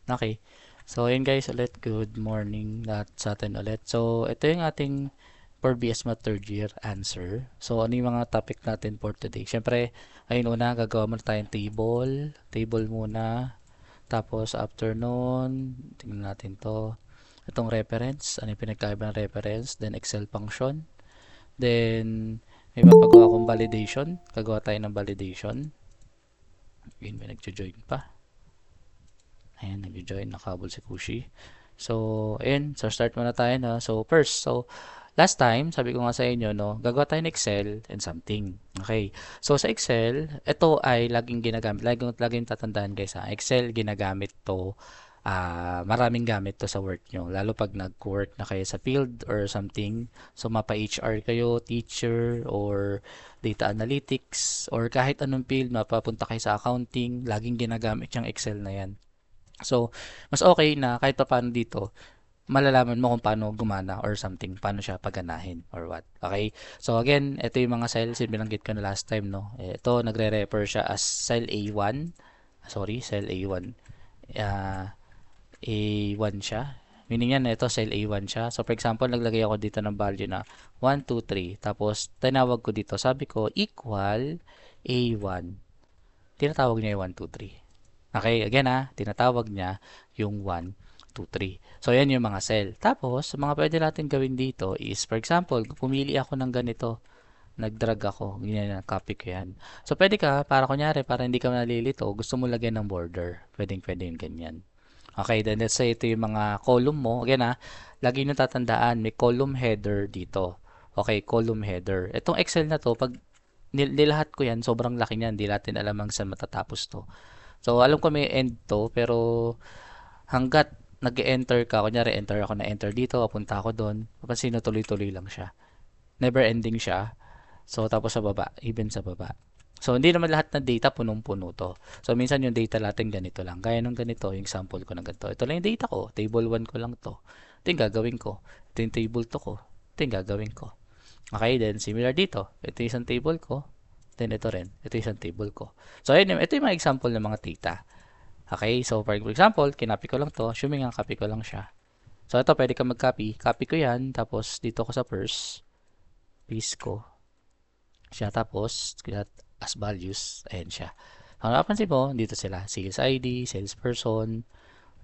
Okay. So, yun guys, ulit, good morning sa atin ulit. So, ito yung ating for BS Math third year answer. So, ano yung mga topic natin for today? Siyempre, ayun una, gagawa muna tayong table. Table muna. Tapos, after nun, tingnan natin to. Itong reference, ano yung pinagkaiba ng reference. Then, Excel function. Then, may mapagawa akong validation. Gagawa tayo ng validation. Yun, may nag-join pa. Ayan, nag-join, nakabol si Kushi. So, ayun, so start muna tayo na. So, first, last time, sabi ko nga sa inyo, no, gagawa tayo ng Excel and something. Okay. So, sa Excel, ito ay laging ginagamit, laging tatandaan guys ha. Excel, ginagamit to, maraming gamit to sa work nyo. Lalo pag nag-work na kayo sa field or something. So, mapa-HR kayo, teacher, or data analytics, or kahit anong field, mapapunta kayo sa accounting, laging ginagamit yung Excel na yan. So, mas okay na kahit papaano dito, malalaman mo kung paano gumana or something, paano siya paganahin or what. Okay? So, again, ito yung mga cells, yung binanggit ko na last time, no? Ito, nagre-refer siya as cell A1. Sorry, cell A1. A1 siya. Meaning yan, ito, cell A1 siya. So, for example, naglagay ako dito ng value na 1, 2, 3. Tapos, tinawag ko dito, sabi ko, equal A1. Tinatawag niya yung 1, 2, 3. Okay, again tinatawag niya yung 1, 2, 3. So, yan yung mga cell. Tapos, mga pwede natin gawin dito is, for example, pumili ako ng ganito. Nag-drag ako. Ganyan, copy ko yan. So, pwede ka, para kunyari, para hindi ka nalilito, gusto mo lagyan ng border. Pwedeng yung ganyan. Okay, then let's say ito yung mga column mo. Again lagi nyo tatandaan, may column header dito. Okay, column header. Itong Excel na to, pag nilahat ko yan, sobrang laki niyan. Hindi natin alam hanggang saan matatapos to. So, alam ko may end to, pero hanggat nag-enter ka, kunyari enter ako na enter dito, papunta ako doon, papansin mo tuloy-tuloy lang siya. Never ending siya. So, tapos sa baba, even sa baba. So, hindi naman lahat ng data punong-puno to. So, minsan yung data natin ganito lang. Gaya nung ganito, yung sample ko ng ganito. Ito lang yung data ko. Table 1 ko lang to. Ito yung gagawin ko. Ito yung table 2 ko. Ito yung gagawin ko. Okay, then similar dito. Ito yung isang table ko. Then ito rin. Ito yung isang table ko. So, ayun, ito yung mga example ng mga data. Okay, so for example, kinopy ko lang to. Assuming nga copy ko lang siya. So, ito pwede ka mag-copy. Copy ko yan. Tapos, dito ko sa first. Paste ko siya. Tapos, as values. Ayan siya. Kung napapansin mo, dito sila. Sales ID, salesperson,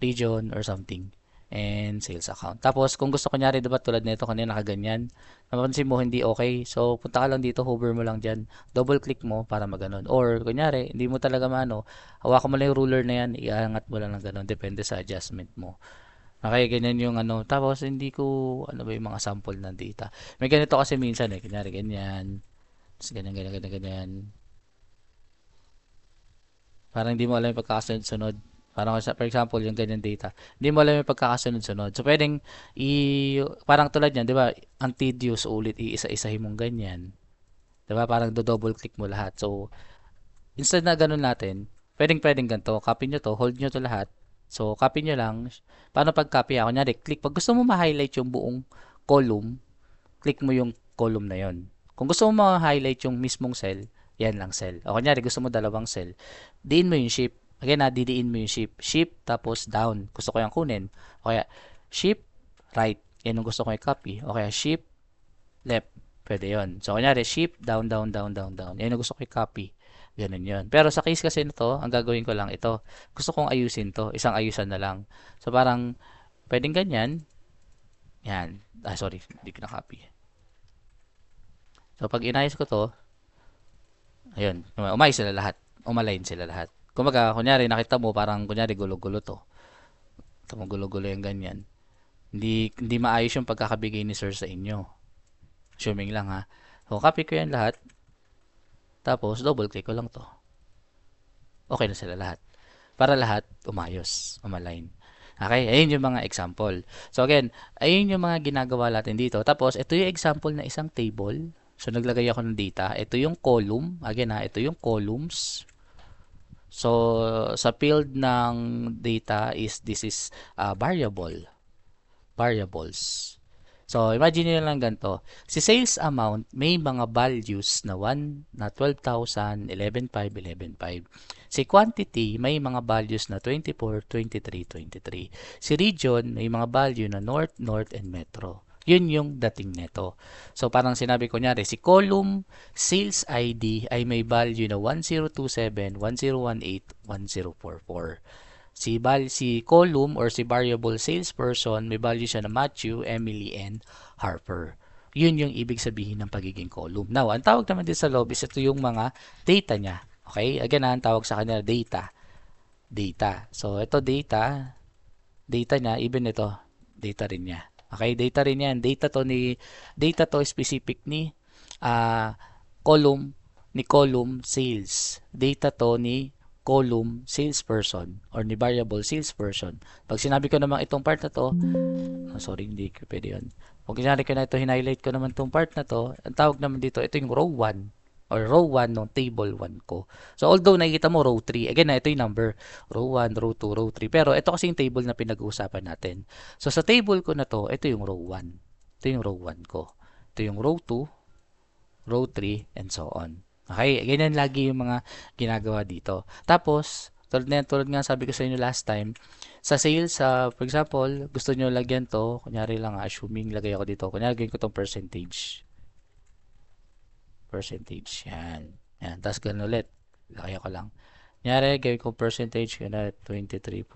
region, or something. And sales account. Tapos, kung gusto ko nyari, diba tulad nito kanina nakaganyan, napapansin mo hindi okay. So, punta ka lang dito, hover mo lang dyan. Double click mo para maganon. Or, kunyari, hindi mo talaga maano, hawakan mo lang yung ruler na yan, iangat mo lang ng ganon. Depende sa adjustment mo. Okay, ganyan yung ano. Tapos, hindi ko, ano ba yung mga sample ng data. May ganito kasi minsan kunyari ganyan. Tapos, ganyan, ganyan, ganyan, ganyan. Parang hindi mo alam yung pagkakasunod-sunod. Parang for example, yung ganyan data. Hindi mo alam yung pagkakasunod-sunod. So, pwedeng parang tulad yan, di ba? Ang tedious ulit, iisa-isahin mong ganyan. Di ba? Parang do-double click mo lahat. So, instead na ganun natin, pwedeng ganito. Copy nyo to, hold nyo to lahat. So, copy nyo lang. Paano pag copy ako? Kunyari, click. Pag gusto mo ma-highlight yung buong column, click mo yung column na yon. Kung gusto mo ma-highlight yung mismong cell, yan lang cell. O kunyari, gusto mo dalawang cell, diin mo yung shift. Again didiin mo yung shift. Shift, tapos down. Gusto ko yung kunin. O kaya, shift, right. Yan yung gusto ko yung copy. O kaya, shift, left. Pwede yon. So, kunyari, shift, down, down, down, down, down. Yan yung gusto ko yung copy. Ganun yun. Pero sa case kasi nito, ang gagawin ko lang ito. Gusto kong ayusin to. Isang ayusan na lang. So, parang, pwedeng ganyan. Yan. Sorry. Hindi ko na copy. So, pag inayos ko to, ayun, umayos sila lahat. Umalign sila lahat. Kumbaga, kunyari, nakita mo, parang, kunyari, gulo-gulo to. Ito mo, gulo-gulo yung ganyan. Hindi maayos yung pagkakabigay ni sir sa inyo. Assuming lang ha. So, copy ko yan lahat. Tapos, double click ko lang to. Okay na sila lahat. Para lahat, umayos, umalign. Okay, ayun yung mga example. So again, ayun yung mga ginagawa natin dito. Tapos, ito yung example na isang table. So, naglagay ako ng data. Ito yung column. Again ito yung columns. So, sa field ng data this is variable. Variables. So, imagine nyo lang ganito. Si sales amount, may mga values na 1, na 12,000, 11,500, 11,500. Si quantity, may mga values na 24, 23, 23. Si region, may mga value na north, north, and metro. Yun yung dating neto. So, parang sinabi ko nyari, si column sales ID ay may value na 1027, 1018, 1044. Si column or si variable salesperson, may value siya na Matthew, Emily, and Harper. Yun yung ibig sabihin ng pagiging column. Now, ang tawag naman din sa loob is ito yung mga data niya. Okay? Again, ang tawag sa kanya data. Data. So, ito data. Data niya, even ito, data rin niya. Okay? Data rin yan. Data to specific ni uh, column sales. Data to ni column salesperson or ni variable salesperson. Pag sinabi ko naman itong part na to, sorry, hindi ko pwede yun. Pag sinabi ko na ito, highlight ko naman itong part na to, ang tawag naman dito, ito yung row 1 or row 1 ng table 1 ko. So, although nakikita mo row 3, again na ito yung number, row 1, row 2, row 3. Pero ito kasi yung table na pinag-uusapan natin. So, sa table ko na to, ito yung row 1. Ito yung row 1 ko. Ito yung row 2, row 3, and so on. Okay, ganyan lagi yung mga ginagawa dito. Tapos, tulad nga sabi ko sa inyo last time, sa sales, for example, gusto nyo lagyan to, kunyari lang, assuming lagay ako dito, kunyari lagyan ko tong percentage. Percentage, yan. Yan, tapos ganun ulit, lagay ko lang. Kunyari, gawin ko percentage, kunyari 23.2,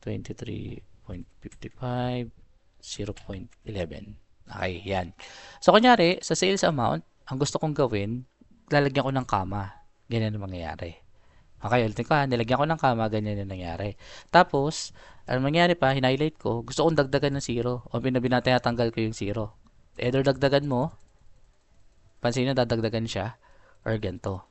23.55, 0.11. Okay, yan. So, kunyari, sa sales amount, ang gusto kong gawin, lalagyan ko ng kama. Ganyan ang mangyayari. Okay, ulitin ko ha. Nilagyan ko ng kama, ganyan yung nangyari. Tapos, ang mangyari pa, highlight ko, gusto kong dagdagan ng 0. O tinatanggal ko yung 0. Either dagdagan mo, pansin nyo, dadagdagan siya, or ganito.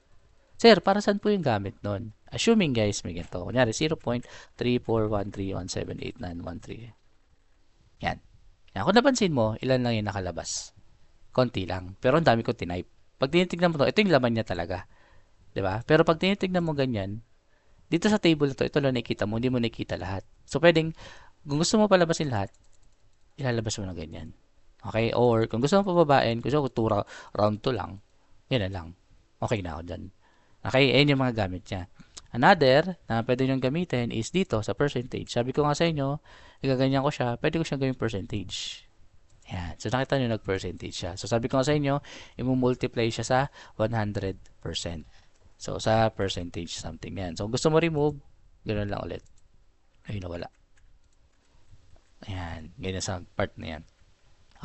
Sir, para saan po yung gamit nun? Assuming guys, may ganito. Kunyari, 0.3413178913. Yan. Yan. Kung napansin mo, ilan lang yung nakalabas? Konti lang. Pero ang dami ko tinype. Pag tinitignan mo to, ito yung laman niya talaga. 'Di ba? Pero pag tinitignan mo ganyan, dito sa table na to, ito lang nakikita mo, hindi mo nakikita lahat. So, pwedeng, kung gusto mo palabasin lahat, ilalabas mo na ganyan. Okay? Or, kung gusto mo pababain, gusto ko 2 round 2 lang, yan na lang. Okay na ako dyan. Okay? Ayan yung mga gamit niya. Another na pwede nyo gamitin is dito sa percentage. Sabi ko nga sa inyo, igaganyan ko siya, pwede ko siyang gawing percentage. Yan. So, nakita nyo nag-percentage siya. So, sabi ko nga sa inyo, i-multiply siya sa 100%. So, sa percentage something yan. So, gusto mo remove, ganoon lang ulit. Ayun, nawala. Ayan. Ganyan sa part na yan.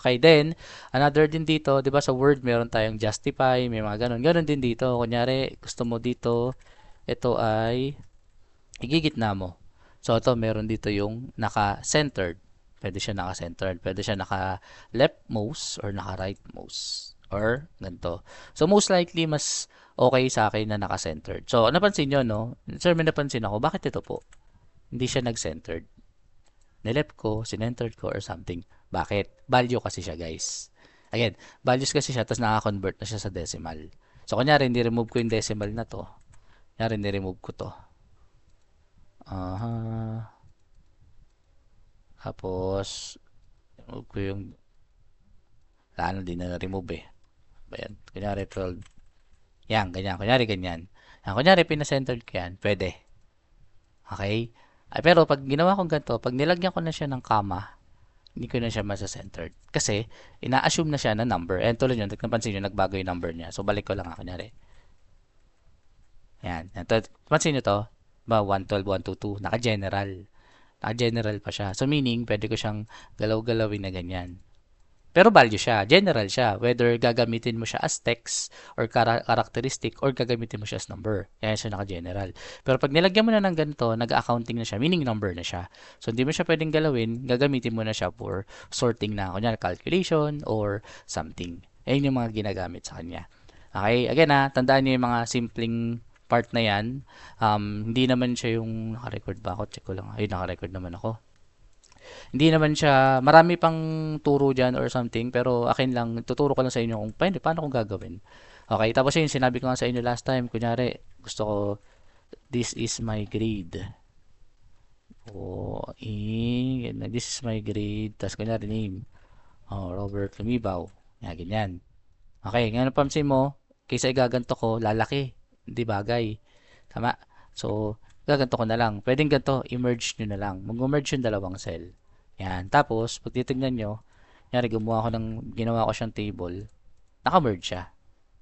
Okay, then, another din dito, di ba sa Word, meron tayong justify, may mga ganun. Ganun din dito. Kunyari, gusto mo dito, ito ay igigitna mo. So, ito, meron dito yung naka-centered. Pwede siya naka-centered. Pwede siya naka-leftmost or naka-rightmost. Or ganito. So, most likely, mas okay sa akin na naka-centered. So, napansin nyo, no? Sir, may napansin ako. Bakit ito po? Hindi siya nag-centered. Nileft ko, sinentered ko, or something. Bakit? Value kasi siya, guys. Again, values kasi siya, tapos naka-convert na siya sa decimal. So, kunyari, hindi remove ko yung decimal na to. Kunyari, hindi remove ko to. Tapos, remove ko yung din na remove eh. Ayan. Kunyari, 12. Yan, ganyan. Kunyari, ganyan. Yan, kunyari, pinacentered ko yan. Pwede. Okay? Ay, pero pag ginawa kong ganito, pag nilagyan ko na siya ng comma, hindi ko na siya masa-centered. Kasi, ina-assume na siya na number. And tulad yun, napansin nyo, nagbago yung number niya. So, balik ko lang kunyari. Yan. Pansin nyo to? Ba, 112, 122. Naka-general. Naka-general pa siya. So, meaning, pwede ko siyang galaw-galawin na ganyan. Pero value siya, general siya. Whether gagamitin mo siya as text or characteristic or gagamitin mo siya as number. Kaya siya naka-general. Pero pag nilagyan mo na ng ganito, nag-accounting na siya, meaning number na siya. So, hindi mo siya pwedeng galawin, gagamitin mo na siya for sorting na, kunyari calculation or something. Ayan yung mga ginagamit sa kanya. Okay, again tandaan niyo yung mga simpleng part na yan. Hindi naman siya yung naka-record ba ako? Check ko lang. Ayun, naka-record naman ako. Hindi naman siya, marami pang turo dyan or something, pero akin lang, tuturo ko lang sa inyo kung paano kong gagawin. Okay, tapos yun, sinabi ko nga sa inyo last time, kunyari, gusto ko, this is my grade. This is my grade, tapos kunyari name. Robert lumibaw. Yan, ganyan. Okay, ngayon napansin mo, kaysa igaganto ko, lalaki. Hindi bagay. Tama? So, gaganto ko na lang. Pwedeng ganito, i-merge nyo na lang. Mag-merge yung dalawang cell. Yan. Tapos, pag titignan nyo, yari, ginawa ko siyang table. Naka-merge siya.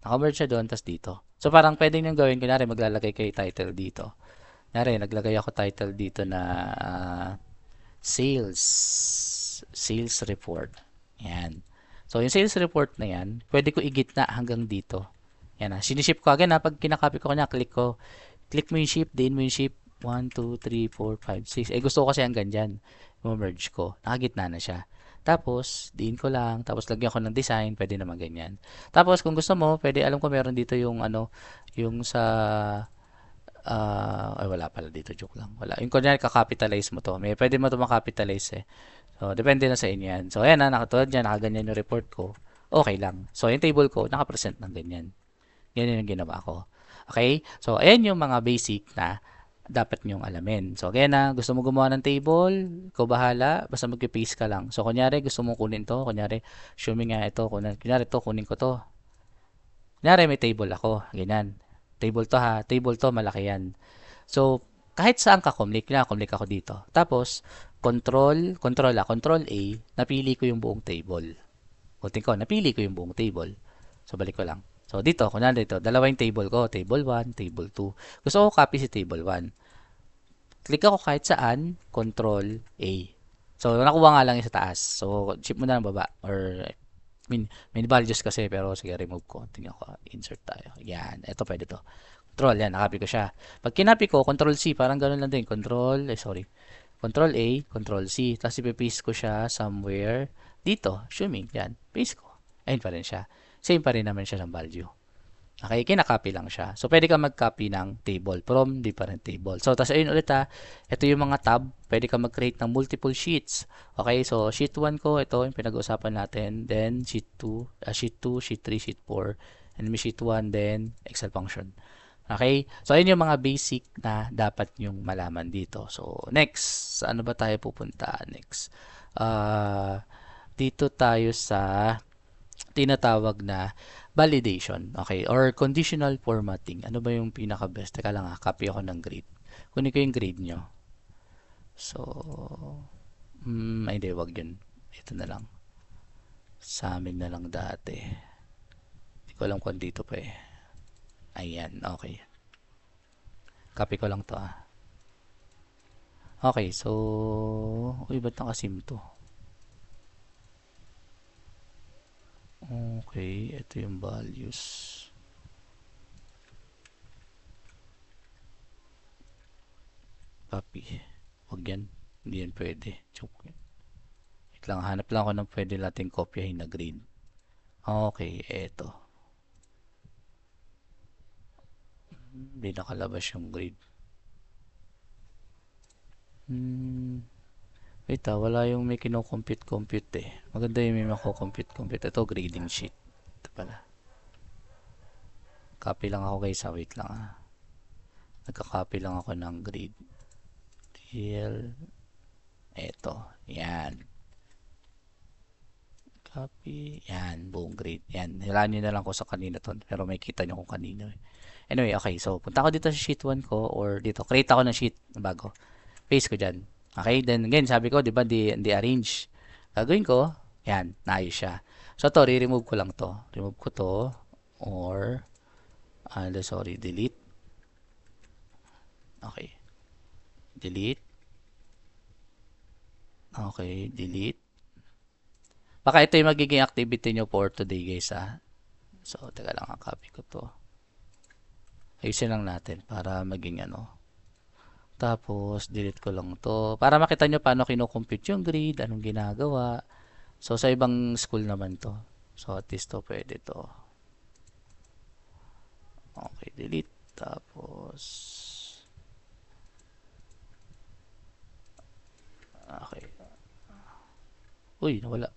Naka-merge siya doon, tas dito. So, parang pwedeng nyo gawin, kunyari, maglalagay kayo title dito. Kunyari, naglagay ako title dito na sales. Sales report. Yan. So, yung sales report na yan, pwede ko igitna hanggang dito. Yan na. Siniship ko agad na. Pag kinakopy ko kanya, click ko. Click mo yung ship, din mo yung ship. 1, 2, 3, 4, 5, 6. Gusto ko kasi hanggang dyan. Merge ko. Nakagitna na siya. Tapos, diin ko lang. Tapos, lagyan ko ng design. Pwede naman ganyan. Tapos, kung gusto mo, pwede, alam ko meron dito yung yung sa, ay wala pala dito. Joke lang. Wala. Yung kunyari, kakapitalize mo to. Pwede mo to makapitalize eh. So, depende na sa inyo yan. So, ayan na, nakatulad dyan, nakaganyan yung report ko. Okay lang. So, yung table ko, nakapresent ng ganyan. Ganyan yung ginawa ko. Okay? So, ayan yung mga basic na dapat nyong alamin. So, again na, gusto mo gumawa ng table, ikaw bahala, basta mag-paste ka lang. So, kunyari, gusto mong kunin to, kunyari, show me nga ito, kunyari to, kunin ko to. Kunyari, may table ako, ganyan. Table to ha, table to, malaki yan. So, kahit saan ka kumlik ako dito. Tapos, control A, napili ko yung buong table. Utin ko, napili ko yung buong table. So, balik ko lang. So, dito, kunyari dito, dalawa yung table ko, table 1, table 2. Gusto ko copy si table 1. Click ako kahit saan, control A. So, nakuha nga lang yung sa taas. So, chip mo na ng baba. Or, may values kasi, pero sige, remove ko. Tingnan ko, insert tayo. Yan, ito pwede to. Control, yan, nakopy ko siya. Pag kinopy ko, control C, parang ganun lang din. Control A, control C. Tapos ipipaste ko siya somewhere dito. Assuming, yan, paste ko. Ayun pa rin siya. Same pa rin naman siya ng value. Okay, kinakopy lang siya. So, pwede ka mag-copy ng table from different table. So, tapos ayun ulit ha, ito yung mga tab. Pwede ka mag-create ng multiple sheets. Okay, so sheet 1 ko, ito yung pinag-uusapan natin. Then, sheet 2, sheet 3, sheet 4. And may sheet 1, then Excel function. Okay, so ayun yung mga basic na dapat nyong malaman dito. So, next, saan ba tayo pupunta? Next, dito tayo sa tinatawag na validation, okay, or conditional formatting. Ano ba yung pinaka-best? Teka lang copy ako ng grade. Kunin ko yung grade nyo. So, hindi, wag yun. Ito na lang. Sa amin na lang dati. Hindi ko alam kung dito pa eh. Ayan, okay. Copy ko lang to Okay, so, uy, ba't nakasim to? Okay, ito yung values. Copy. Huwag yan. Hindi yan pwede. Joke. Wait lang, hanap lang ako ng pwede natin kopyahin na grade. Okay, eto. Hindi nakalabas yung grade. Wait wala yung may kino-compute eh. Maganda yung may mako-compute. Ito, grading sheet. Ito pala. Copy lang ako guys wait lang Nagka-copy lang ako ng grade. Eto. Yan. Copy. Yan. Buong grade. Yan. Hilaan nyo na lang ko sa kanina to. Pero may kita nyo kung kanino eh. Anyway, okay. So, punta ako dito sa sheet 1 ko or dito. Create ako ng sheet na bago. Paste ko dyan. Okay, then again, sabi ko, di ba, di arrange. Gagawin ko, yan, naayos siya. So, to, re-remove ko lang to. Remove ko to, or, delete. Okay. Delete. Okay, delete. Baka ito yung magiging activity nyo for today, guys, So, teka lang, copy ko to. Ayusin lang natin para maging Tapos, delete ko lang to. Para makita nyo paano kinocompute yung grade, anong ginagawa. So, sa ibang school naman to. So, at least to, pwede to. Okay, delete. Tapos, okay. Uy, nawala.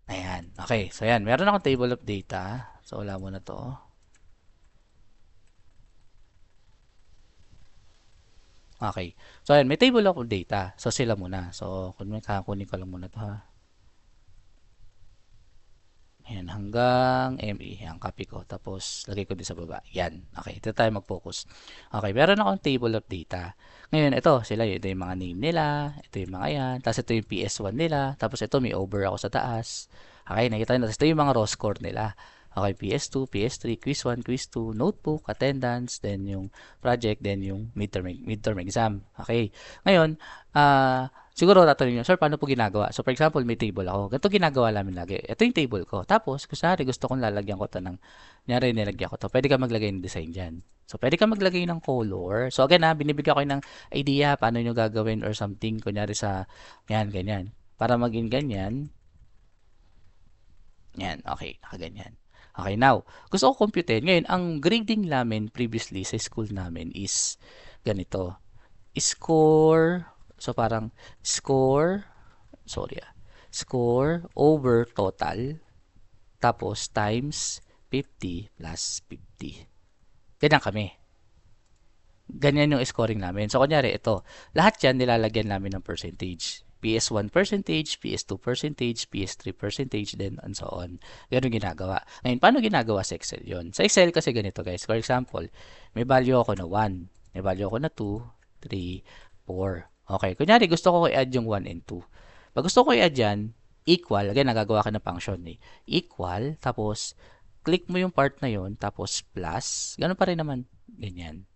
Ayan. Okay, so yan. Meron akong table of data. So, wala mo na to. Okay. So, ayan, may table of data. So, sila muna. So, kunin ko lang muna to ha. Ayan, hanggang ME. Ayan, copy ko. Tapos, lagay ko din sa baba. Yan. Okay, ito tayo mag-focus. Okay, meron akong table of data. Ngayon, ito, sila, ito yung mga name nila. Ito yung mga yan. Tapos, ito yung PS1 nila. Tapos, ito, may over ako sa taas. Okay, nakita nyo. Tapos, ito yung mga raw score nila. Okay, PS2, PS3, Quiz 1, Quiz 2, Notebook, Attendance, then yung project, then yung midterm exam. Okay. Ngayon, siguro tatanungin nyo, sir, paano po ginagawa? So, for example, may table ako. Ganito ginagawa namin lagi. Ito yung table ko. Tapos, gusto kong lalagyan ko to ng, nyari, nilagyan ko to. Pwede ka maglagay ng design dyan. So, pwede ka maglagay ng color. So, again binibigyan ko kayo ng idea paano nyo gagawin or something. Kunyari sa, yan, ganyan. Para maging ganyan, yan, okay, nakaganyan. Okay, now, gusto ko computein. Ngayon, ang grading namin previously sa school namin is ganito. Score, so parang score, sorry score over total, tapos times 50 plus 50. Ganyan kami. Ganyan yung scoring namin. So, kunyari, ito. Lahat yan nilalagyan namin ng percentage. PS1 percentage, PS2 percentage, PS3 percentage, then and so on. Ganun ginagawa. Ngayon, paano ginagawa sa Excel yon? Sa Excel kasi ganito guys. For example, may value ako na 1. May value ako na 2, 3, 4. Okay. Kunyari, gusto ko i-add yung 1 and 2. Pag gusto ko i-add yan, equal, again, nagagawa ka ng function eh. Equal, tapos, click mo yung part na yon, tapos plus, ganun pa rin naman. Ganyan.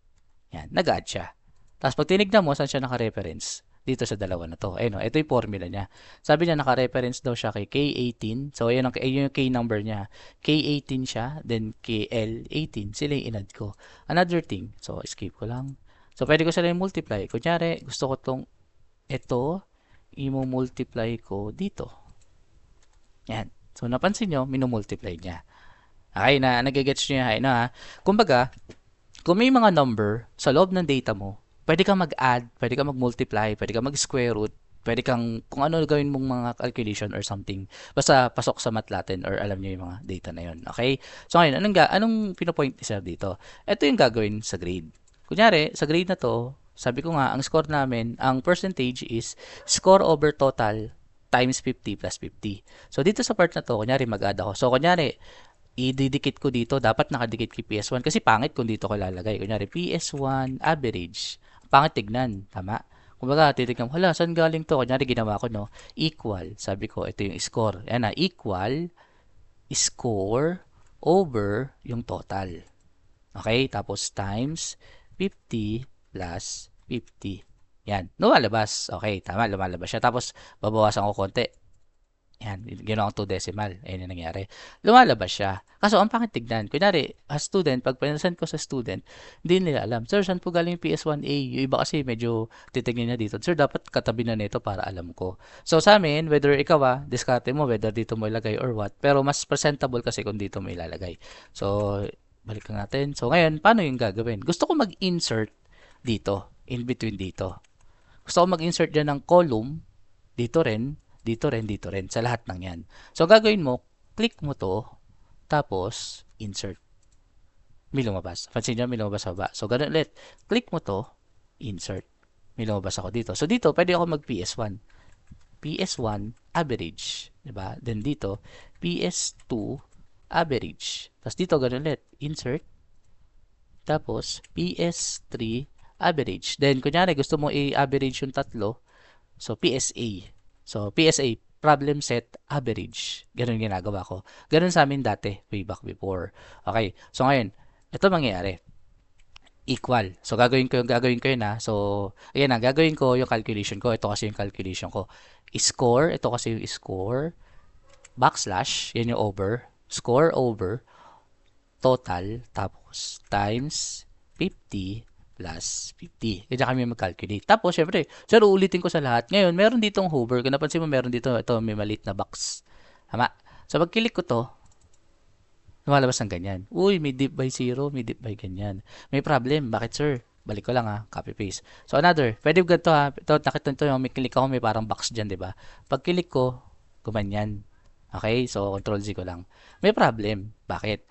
Yan, nag-add siya. Tapos pag tinignan mo, saan siya naka-reference? Dito sa dalawa na to. Ayun, ito yung formula niya. Sabi niya, naka-reference daw siya kay K18. So, ayun yung K number niya. K18 siya, then KL18. Sila yung inad ko. Another thing, so, escape ko lang. So, pwede ko sila yung multiply. Kunyari, gusto ko tong ito, i-multiply ko dito. Yan. So, napansin nyo, minumultiply niya. Okay, nagigets nyo yan. Ha? Kumbaga, kung may mga number sa loob ng data mo, pwede kang mag-add, pwede kang mag-multiply, pwede kang mag-square root, pwede kang kung ano gawin mong mga calculation or something. Basta pasok sa MATLATIN or alam niyo yung mga data na yun. Okay? So ngayon, anong pinopoint ni sir dito? Ito yung gagawin sa grade. Kunyari, sa grade na to, sabi ko nga, ang score namin, ang percentage is score over total times 50 plus 50. So, dito sa part na to, kunyari mag-add ako. So, kunyari, ididikit ko dito, dapat nakadikit kay PS1 kasi pangit kung dito ko lalagay. Kunyari, PS1 average. Pangit tignan, tama? Kumbaga, titignan mo, hala, saan galing to? Kunyari, ginawa ko, no? Equal. Sabi ko, ito yung score. Ayan na, equal, score, over, yung total. Okay? Tapos, times 50 plus 50. Yan. Lumalabas. Okay, tama. Lumalabas siya. Tapos, babawasan ko konti. Yan, ginawa ko 2 decimal. Ayan yung nangyari. Lumalabas siya. Kaso, ang pangit tignan. Kunyari, as student, pag pinasend ko sa student, hindi nila alam. Sir, saan po galing yung PS1A? Yung iba kasi medyo titignan niya dito. Sir, dapat katabi na nito para alam ko. So, sa amin, whether ikaw diskarte mo, whether dito mo ilagay or what. Pero, mas presentable kasi kung dito mo ilalagay. So, balik lang natin. So, ngayon, paano yung gagawin? Gusto ko mag-insert dito. In between dito. Gusto ko mag-insert dyan ng column. Dito rin dito rin, sa lahat ng yan. So, gagawin mo, click mo to, tapos, insert. May lumabas. Pansin nyo, may lumabas sa baba. So, ganun ulit. Click mo to, insert. May lumabas ako dito. So, dito, pwede ako mag-PS1. PS1 average. Diba? Then, dito, PS2 average. Tapos, dito, ganun ulit. Insert. Tapos, PS3 average. Then, kunyari, gusto mo i-average yung tatlo. So, PSA. So, PSA, problem set average. Ganun ginagawa ko. Ganun sa amin dati, way back before. Okay. So, ngayon, ito mangyayari. Equal. So, gagawin ko yun na. So, ayan na, gagawin ko yung calculation ko. Ito kasi yung calculation ko. Score, ito kasi yung score. Backslash, yan yung over. Score over. Total, tapos, times 50 plus 50. Kaya kami mag-calculate. Tapos, syempre, sir, uulitin ko sa lahat. Ngayon, meron ditong hover. Kung napansin mo, meron dito, ito, may maliit na box. Tama? So, pag-click ko to, lumalabas ng ganyan. Uy, may dip by 0, may dip by ganyan. May problem. Bakit, sir? Balik ko lang copy-paste. So, another. Pwede ganito Ito, nakita nito, may click ako, may parang box dyan, diba? Pag-click ko, gumanyan. Okay? So, control Z ko lang. May problem. Bakit?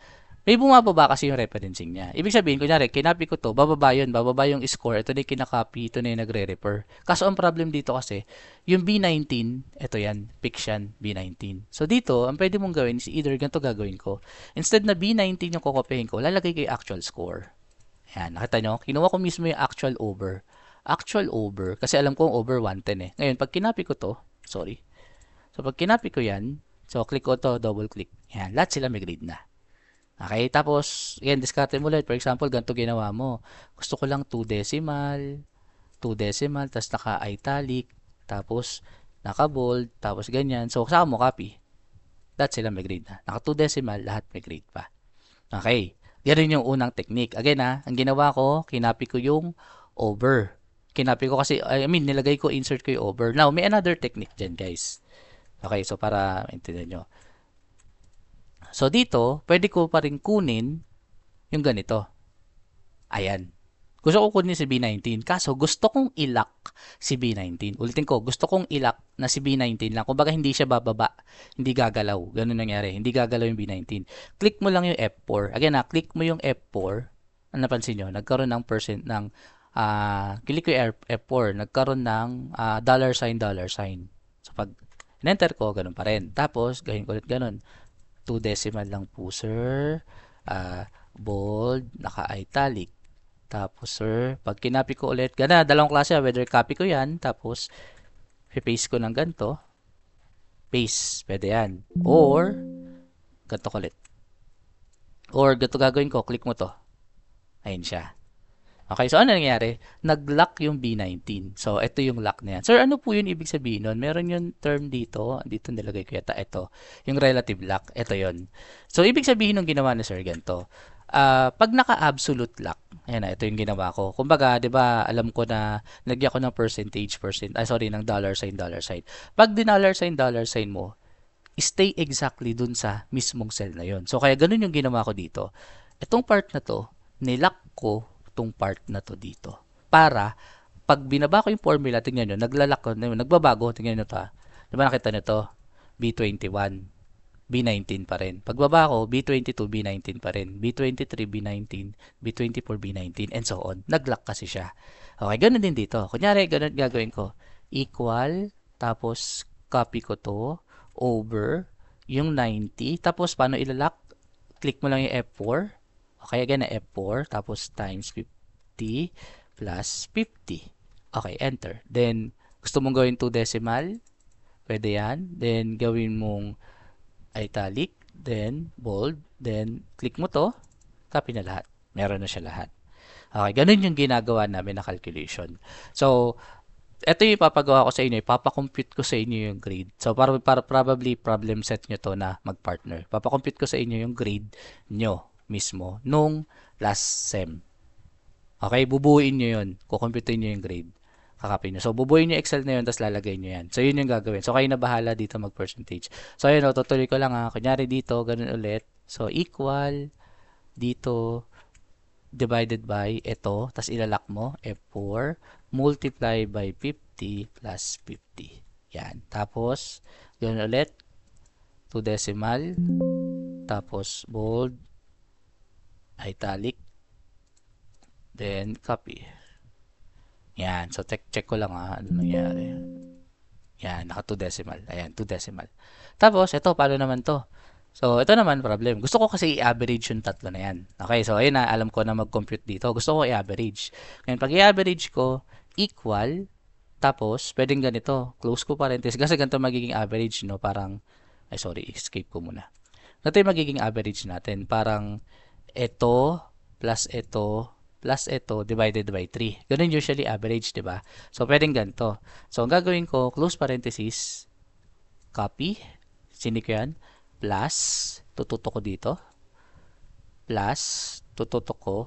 may bumababa kasi yung referencing niya. Ibig sabihin, kunyari, kinopy ko to, bababa yun, bababa yung score, ito na yung kinakopy, ito na yung nagre-refer. Kaso ang problem dito kasi, yung B19, ito yan, fix yan, B19. So dito, ang pwede mong gawin is either ganito gagawin ko. Instead na B19 yung kukopihin ko, lalagay ko yung actual score. Yan, nakita nyo? Kinuha ko mismo yung actual over. Actual over, kasi alam ko yung over 110 eh. Ngayon, pag kinopy ko to, sorry. So pag kinopy ko yan, so click ko to, double click. Yan, lahat sila may grade na. Okay, tapos, yan, discarte mo ulit. For example, ganito ginawa mo. Gusto ko lang 2 decimal, 2 decimal, tapos naka-italic, tapos naka-bold, tapos ganyan. So, saan mo copy? Lahat sila may grade na. Naka 2 decimal, lahat may grade pa. Okay, yan yung unang technique. Again ang ginawa ko, kinopy ko yung over. Kinopy ko kasi, nilagay ko, insert ko yung over. Now, may another technique dyan, guys. Okay, so para maintindihan nyo. So, dito, pwede ko pa rin kunin yung ganito. Ayan. Gusto ko kunin si B19. Kaso, gusto kong ilock si B19. Ulitin ko, gusto kong ilock na si B19 lang. Kumbaga, hindi siya bababa. Hindi gagalaw. Ganun nangyari. Hindi gagalaw yung B19. Click mo lang yung F4. Again click mo yung F4. Ano napansin nyo? Nagkaroon ng percent ng, click ko yung F4. Nagkaroon ng dollar sign. So, pag in-enter ko, ganun pa rin. Tapos, gawin ko ulit ganun. 2 decimal lang po, sir. Bold, naka-italic. Tapos, sir, pag kinopy ko ulit, dalawang klase, whether copy ko yan, tapos, paste ko ng ganito, paste, pwede yan. Or, ganito ko ulit. Or, ganito gagawin ko, click mo to. Ayun siya. Okay, so ano nangyari? Nag-lock yung B19. So, ito yung lock na yan. Sir, ano po yun ibig sabihin nun? Meron yung term dito. Dito nilagay ko yata. Ito. Yung relative lock. Ito yun. So, ibig sabihin ng ginawa ni Sir ganito. Pag naka-absolute lock, ayan ito yung ginawa ko. Kumbaga, di ba, alam ko na lagyan ko ng ng dollar sign. Pag dollar sign mo, stay exactly dun sa mismong cell na yun. So, kaya ganun yung ginawa ko dito. Itong part na to, nilock ko itong part na to dito. Para, pag binaba ko yung formula, tingnan nyo, naglalak ko, nagbabago, tingnan nyo to. Diba nakita nyo to? B21, B19 pa rin. Pagbaba ko, B22, B19 pa rin. B23, B19, B24, B19, and so on. Naglock kasi siya. Okay, ganun din dito. Kunyari, ganun gagawin ko. Equal, tapos copy ko to, over, yung 90, tapos paano ilalock? Click mo lang yung F4. Okay, again na F4, tapos times 50 plus 50. Okay, enter. Then, gusto mong gawin 2 decimal, pwede yan. Then, gawin mong italic, then bold, then click mo to, copy na lahat. Meron na siya lahat. Okay, ganun yung ginagawa namin na calculation. So, ito yung ipapagawa ko sa inyo, ipapakompute ko sa inyo yung grade. So, para probably problem set nyo to na mag-partner. Papakompute ko sa inyo yung grade nyo mismo nung last sem. Okay, bubuuin nyo yun. Kukomputein nyo yung grade. Kakapin nyo. So, bubuuin nyo Excel na yun, tapos lalagay nyo yan. So, yun yung gagawin. So, kayo na bahala dito mag-percentage. So, ayun, tutuloy ko lang Kunyari dito, ganun ulit. So, equal, dito, divided by ito, tapos ilalak mo, F4, multiply by 50 plus 50. Yan. Tapos, ganun ulit, 2 decimal, tapos bold, italic, then copy. Yan. So, check ko lang ano nangyari. Yan. Naka 2 decimal. Ayan, 2 decimal. Tapos, ito, paano naman to? So, ito naman problem. Gusto ko kasi i-average yung tatlo na yan. Okay, so ayun alam ko na mag-compute dito. Gusto ko i-average. Ngayon, pag i-average ko, equal, tapos, pwedeng ganito. Close ko parenthesis. Kasi ganito magiging average, no? Parang, escape ko muna. Ganito yung magiging average natin. Parang, ito, plus ito, divided by 3. Ganun usually average, di ba? So, pwedeng ganito. So, ang gagawin ko, close parenthesis, copy, sini ko yan, plus, tututok ko dito, plus, tututok ko,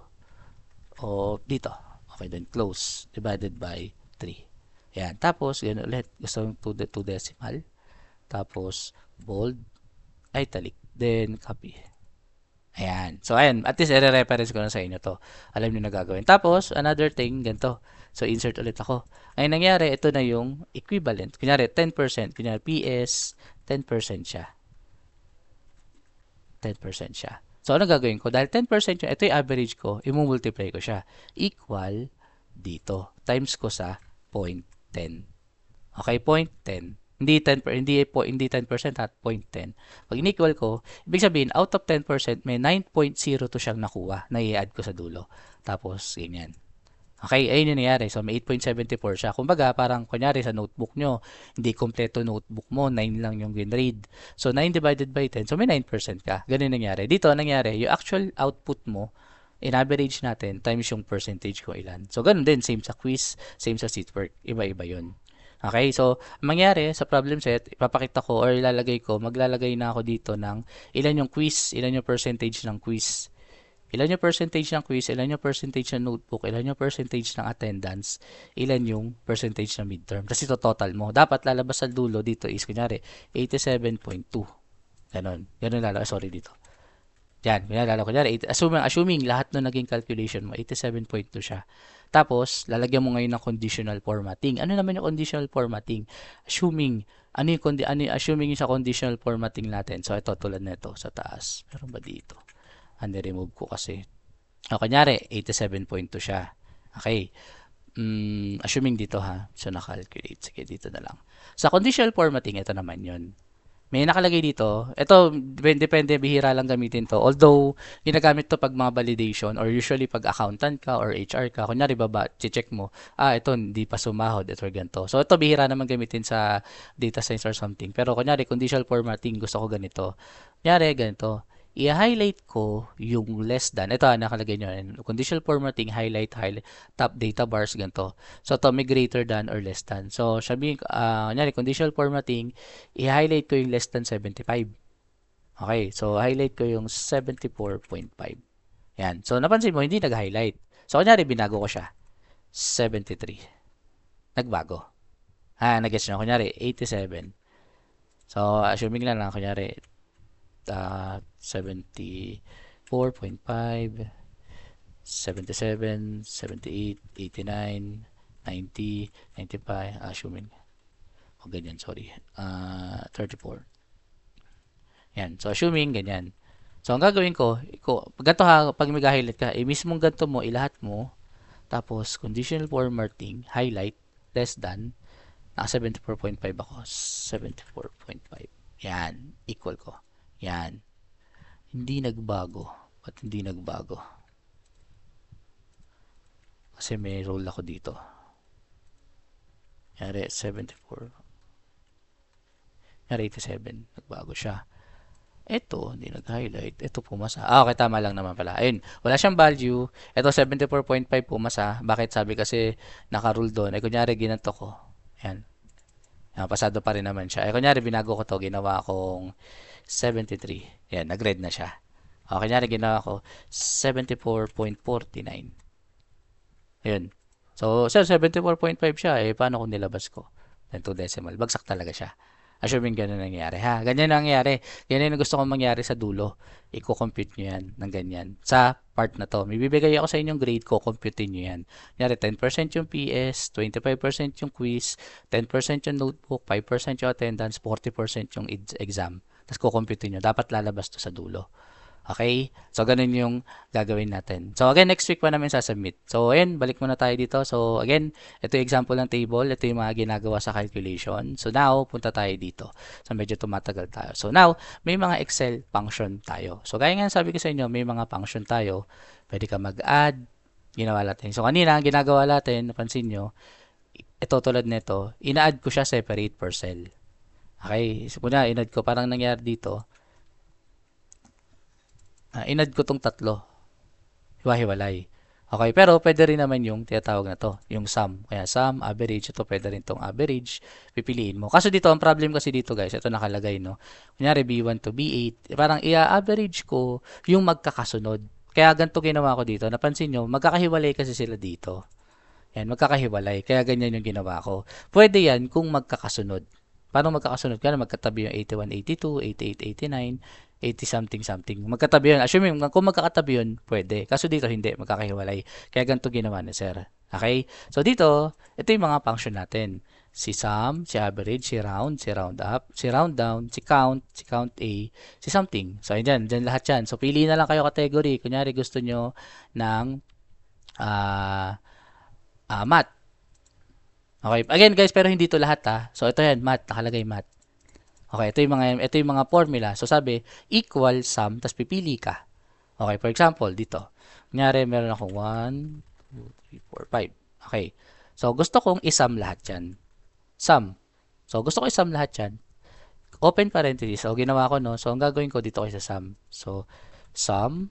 dito. Okay, then close, divided by 3. Yan. Tapos, ganun ulit. Gusto yung 2 decimal. Tapos, bold, italic, then copy. Ayan. So, ayan. At least, i-reference ko na sa inyo to. Alam nyo na gagawin. Tapos, another thing, ganito. So, insert ulit ako. Ay nangyari, ito na yung equivalent. Kunyari, 10%. Kunyari, PS, 10% siya. 10% siya. So, ano gagawin ko? Dahil 10% ito yung average ko, i-multiply ko siya. Equal dito. Times ko sa 0.10. Okay, 0.10. Hindi 10% at 0.10. Pag in-equal ko, ibig sabihin, out of 10%, may 9.02 siyang nakuha na i-add ko sa dulo. Tapos, ganyan. Okay, ayun yung nangyari. So, may 8.74 siya. Kumbaga, parang kunyari sa notebook nyo, hindi kompleto notebook mo, 9 lang yung gin-read. So, 9 divided by 10, so may 9% ka. Ganun nangyari. Dito, nangyari, yung actual output mo, in average natin, times yung percentage ko ilan. So, ganun din. Same sa quiz, same sa seatwork. Iba-iba yun. Okay, so, ang mangyari sa problem set, ipapakita ko or ilalagay ko, maglalagay na ako dito ng ilan yung quiz, ilan yung percentage ng quiz. Ilan yung percentage ng quiz, ilan yung percentage ng notebook, ilan yung percentage ng attendance, ilan yung percentage ng midterm. Kasi ito total mo. Dapat lalabas sa dulo dito is, kunyari, 87.2. Ganon. Ganon lalabas. Sorry dito. Yan. Pinalala ko. Kunyari, assuming lahat ng naging calculation mo, 87.2 siya. Tapos, lalagyan mo ngayon ng conditional formatting. Ano naman yung conditional formatting? Assuming, assuming yung sa conditional formatting natin. So, ito, tulad na ito sa taas. Meron ba dito? Remove ko kasi. O, kanyari, 87.2 siya. Okay. Assuming dito ha. So, na-calculate. Sige, dito na lang. Sa conditional formatting, ito naman yun. May nakalagay dito. Ito, depende, bihira lang gamitin to. Although, ginagamit to pag mga validation or usually pag accountant ka or HR ka. Kunyari, check mo, ito, hindi pa sumahod. Ito, ganito. So, ito, bihira naman gamitin sa data science or something. Pero, kunyari, conditional formatting, gusto ko ganito. Kunyari, ganito. I-highlight ko yung less than. Ito, nakalagay nyo. Conditional formatting, highlight, top data bars, ganito. So, ito, may greater than or less than. So, sabihin, kunyari, conditional formatting, i-highlight ko yung less than 75. Okay, so, highlight ko yung 74.5. Yan. So, napansin mo, hindi nag-highlight. So, kunyari, binago ko siya. 73. Nagbago. Nag-guess nyo. Kunyari, 87. So, assuming lang, kunyari, 74.5, 77, 78, 89, 90, 95, assuming. O ganyan, sorry. 34. Yan. So, assuming ganyan. So, ang gagawin ko, ganito ha, pag mag-highlight ka, mismong ganito mo, ilahat mo, tapos, conditional formatting, highlight, less than, naka 74.5 ako. 74.5. Yan. Equal ko. Yan. Hindi nagbago. Ba't hindi nagbago? Kasi may roll ako dito. Yari, 74. Yari, 87. Nagbago siya. Ito, hindi nag-highlight. Ito pumasa. Okay, tama lang naman pala. Ayun, wala siyang value. Ito, 74.5 pumasa. Bakit? Sabi kasi naka-rule doon. Kunyari, ginanto ko. Yan. Pasado pa rin naman siya. Kunyari, binago ko to. Ginawa kong 73. Yan, nag-red na siya. Kunyari, ginawa ko 74.49. Ayun. So, 74.5 siya. Paano kung nilabas ko? 2 decimal. Bagsak talaga siya. Assuming ganun nangyari. Ganyan nangyari. Ganyan ang gusto kong mangyari sa dulo. I-compute nyo yan ng ganyan. Sa part na to. May bibigay ako sa inyong grade ko. Compute nyo yan. Kunyari, 10% yung PS, 25% yung quiz, 10% yung notebook, 5% yung attendance, 40% yung exam. Tapos kukompute nyo. Dapat lalabas to sa dulo. Okay? So, ganun yung gagawin natin. So, again, next week pa namin sasubmit. So, again, balik muna tayo dito. So, again, ito yung example ng table. Ito yung mga ginagawa sa calculation. So, now, punta tayo dito. So, medyo tumatagal tayo. So, now, may mga Excel function tayo. So, gaya nga sabi ko sa inyo, may mga function tayo. Pwede ka mag-add. Ginawa natin. So, kanina, ginagawa natin, napansin nyo, ito tulad nito, ina-add ko siya separate per cell. Okay? So, kuna, in-add ko, parang nangyari dito, in-add ko tong tatlo. Hiwa-hiwalay. Okay, pero pwede rin naman yung tinatawag na to, yung sum. Kaya sum, average, ito pwede rin tong average, pipiliin mo. Kaso dito, ang problem kasi dito guys, ito nakalagay, no? Kunyari, B1 to B8, parang i-average ko yung magkakasunod. Kaya ganito ginawa ko dito. Napansin nyo, magkakahiwalay kasi sila dito. Yan, magkakahiwalay. Kaya ganyan yung ginawa ko. Pwede yan kung magkakasunod. Paano magkakasunod? Kaya magkatabi yung 81, 82, 88, 89, 80 something something. Magkatabi yun. Assuming kung magkakatabi yun, pwede. Kaso dito hindi, magkakahiwalay. Kaya ganito ginawa ni sir. Okay? So dito, ito yung mga function natin. Si sum, si average, si round up, si round down, si count A, si something. So ayan, dyan lahat yan. So pili na lang kayo category. Kunyari gusto nyo ng math. Okay, again guys, pero hindi to lahat ha. So ito yan, math, nakalagay math. Okay, ito yung mga formula. So sabi, equal sum, tapos pipili ka. Okay, for example, dito. Kunyari, meron akong 1, 2, 3, 4, 5. Okay. So, gusto kong isum lahat yan. Sum. So, gusto ko isum lahat yan. Open parenthesis. So, ginawa ko, no? So, ang gagawin ko dito kay sa sum. So, sum,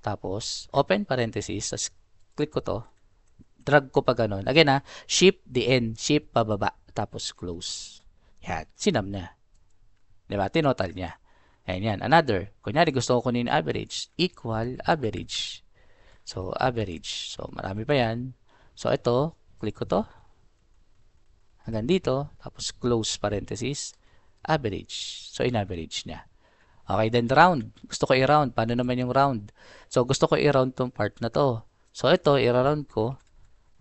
tapos, open parenthesis, tapos, click ko to. Drag ko pa ganun. Again, ha, shift the end. Shift pababa. Tapos, close. Yan. Sinum na. Diba? Tinotal niya. Ayan yan. Another. Kunyari, gusto ko kunin average. Equal average. So, average. So, marami pa yan. So, ito. Click ko to. Hanggang dito. Tapos, close parenthesis. Average. So, in-average niya. Okay, then round. Gusto ko i-round. Paano naman yung round? So, gusto ko i-round tong part na to. So, ito, i-round ko.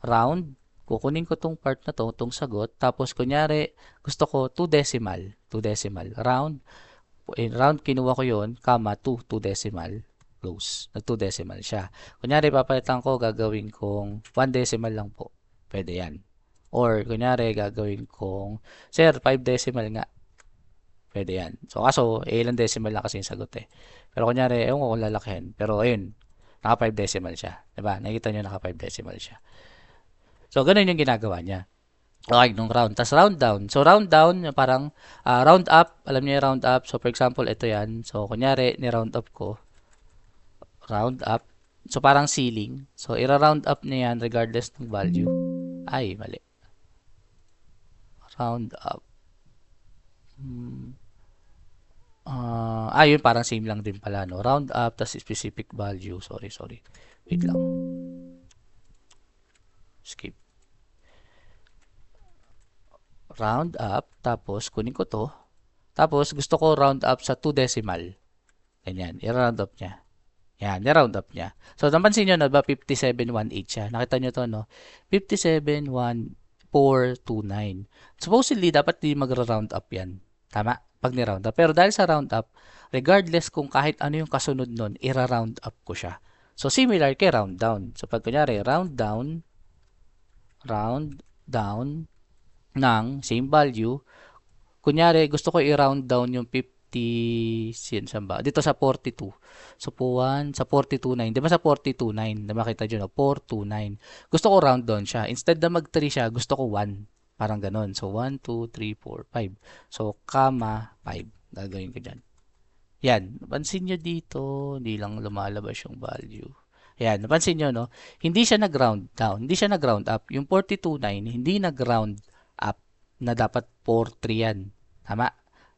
Round. Kukunin ko tong part na to, tong sagot. Tapos, kunyari, gusto ko 2 decimal. 2 decimal. Round. In round, kinuha ko yon comma, 2 decimal. Close. Nag 2 decimal siya. Kunyari, papalitan ko, gagawin kong 1 decimal lang po. Pwede yan. Or, kunyari, gagawin kong, sir, 5 decimal nga. Pwede yan. So, kaso, ilang decimal lang kasi yung sagot eh. Pero kunyari, ewan ko kung lalakihin. Pero, ayun, naka 5 decimal siya. Diba? Nakikita nyo, naka 5 decimal siya. So, ganun yung ginagawa niya. Okay, nung round. Tapos round down. So, round down, parang round up. Alam niyo yung round up. So, for example, ito yan. So, kunyari, ni-round up ko. Round up. So, parang ceiling. So, ira-round up niya yan regardless ng value. Ay, mali. Round up. Yun, parang same lang din pala, no? Round up, tas specific value. Sorry. Wait lang. Skip. Round up, tapos kunin ko to. Tapos, gusto ko round up sa 2 decimal. Ganyan, i-round up niya. Yan, i-round up niya. So, napansin nyo na ba 5718 siya? Nakita nyo to, no? 571429. Supposedly, dapat di magra-round up yan. Tama? Pag ni-round up. Pero dahil sa round up, regardless kung kahit ano yung kasunod nun, ira-round up ko siya. So, similar kay round down. So, pag kunyari, round down ng same value, kunyari, gusto ko i-round down yung 50, saan ba? Dito sa 42. So, 1, sa 42.9. Di ba sa 42.9? Na makita nyo, no? 429. Gusto ko round down siya. Instead na mag-3 siya, gusto ko 1. Parang ganun. So, 1, 2, 3, 4, 5. So, comma, 5. Gagawin ko dyan. Yan. Napansin nyo dito, hindi lang lumalabas yung value. Yan. Napansin nyo, no? Hindi siya nag-round down. Hindi siya nag-round up. Yung 42.9, hindi nag-round up na dapat 4-3 yan. Tama?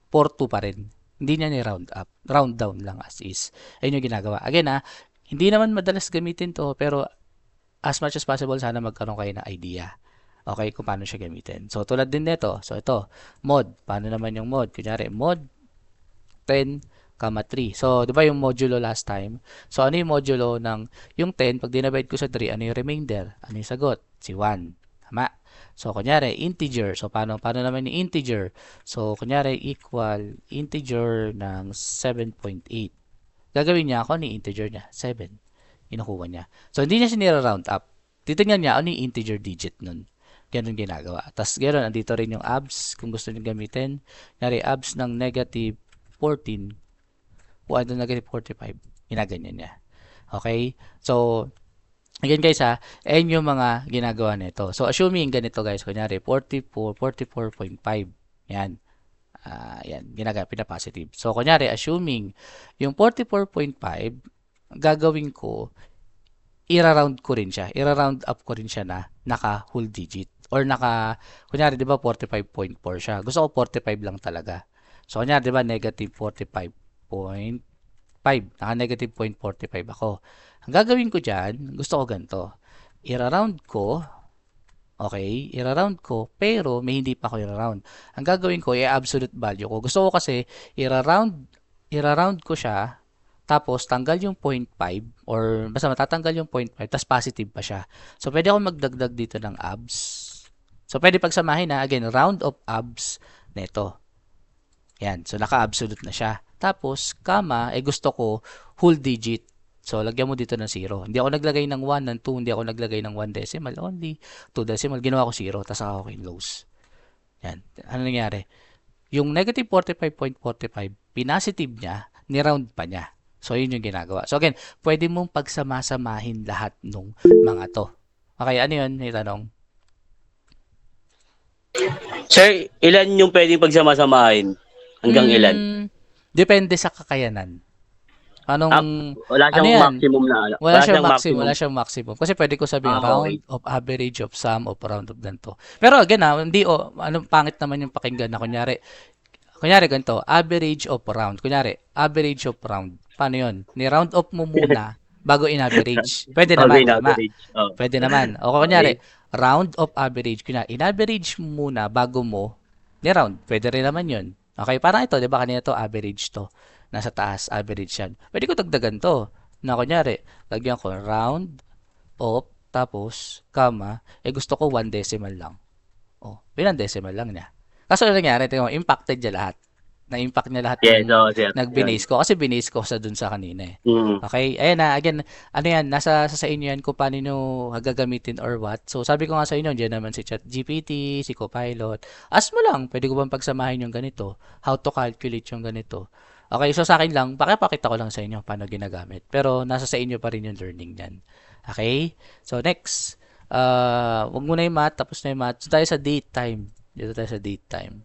4-2 pa rin. Hindi niya ni-round up. Round down lang as is. Ayun yung ginagawa. Again hindi naman madalas gamitin to, pero as much as possible, sana magkaroon kayo ng idea. Okay, kung paano siya gamitin. So, tulad din nito. So, ito, mod. Paano naman yung mod? Kunyari, mod 10, 3. So, di ba yung modulo last time? So, ano yung modulo ng, yung 10, pag dinivide ko sa 3, ano yung remainder? Ano yung sagot? Si 1. Tama? So, kunyari, integer. So, paano naman yung integer? So, kunyari, equal integer ng 7.8. Gagawin niya ako ni integer niya, 7. Inukuha niya. So, hindi niya siya nira-round up. Titignan niya ano yung integer digit nun. Ganun ginagawa. Tapos, ganoon, andito rin yung abs, kung gusto niyo gamitin. Kunyari, abs ng negative 14. O, ano, negative 45. Ginaganyan niya. Okay? So, again guys ayan yung mga ginagawa nito. So, assuming ganito guys, kunyari 44, 44.5. Yan. Yan, ginagawa, pina-positive. So, kunyari, assuming yung 44.5, gagawin ko, ira-round ko rin siya. Ira-round up ko rin siya na naka-whole digit. Or kunyari, di ba, 45.4 siya. Gusto ko 45 lang talaga. So, kunyari, di ba, negative 45.5. Naka-negative 0.45 ako. Ang gagawin ko dyan, gusto ko ganito. Ira-round ko, okay, ira-round ko, pero may hindi pa ako ira-round. Ang gagawin ko, i-absolute value ko. Gusto ko kasi, ira-round ko siya, tapos tanggal yung 0.5 or basta matatanggal yung 0.5 tapos positive pa siya. So pwede akong magdagdag dito ng abs. So pwede pagsamahin na again round of abs nito. Yan. So naka-absolute na siya. Tapos comma gusto ko whole digit. So lagyan mo dito ng 0. Hindi ako naglagay ng 1, ng 2, hindi ako naglagay ng 1 decimal only, 2 decimal, ginawa ko 0 tapos ako close. Yan. Ano nangyari? Yung negative 45.45, pinasitive niya, ni-round pa niya. So, yun yung ginagawa. So, again, pwede mong pagsamasamahin lahat nung mga to. Okay, ano yun? May tanong. Sir, ilan yung pwedeng pagsamasamahin? Hanggang ilan? Depende sa kakayanan. Anong, Wala ano siyang yan? maximum na ano. Wala siyang maximum. Wala siyang maximum. Kasi pwede ko sabihin round okay. of average of sum of round of ganito. Pero again hindi ano pangit naman yung pakinggan na kunyari ganito, average of round. Kunyari, average of round. Paano yun? Ni-round off mo muna bago in-average. Pwede naman, tama. Oh. Pwede naman. O kunyari, round of average. Kunyari, in-average mo muna bago mo ni-round. Pwede rin naman yun. Okay, parang ito, di ba kanina to, average to. Nasa taas, average yan. Pwede ko dagdagan to. Na kunyari, lagyan ko round of, tapos, comma, gusto ko 1 decimal lang. Oh, bilang decimal lang niya. Kaso ano nangyari, tingnan mo, impacted niya lahat. Na-impact niya lahat yung nag-binase ko. Kasi binase ko sa dun sa kanina eh. Okay? Ayan na, again, ano yan, nasa sa inyo yan kung paano nyo gagamitin or what. So, sabi ko nga sa inyo, dyan naman si ChatGPT, si Copilot. Ask mo lang, pwede ko bang pagsamahin yung ganito? How to calculate yung ganito? Okay, so sa akin lang, pakipakita ko lang sa inyo paano ginagamit. Pero nasa sa inyo pa rin yung learning niyan. Okay? So, next. Wag muna yung math, tapos na yung math. So, tayo sa date time. Dito tayo sa date time.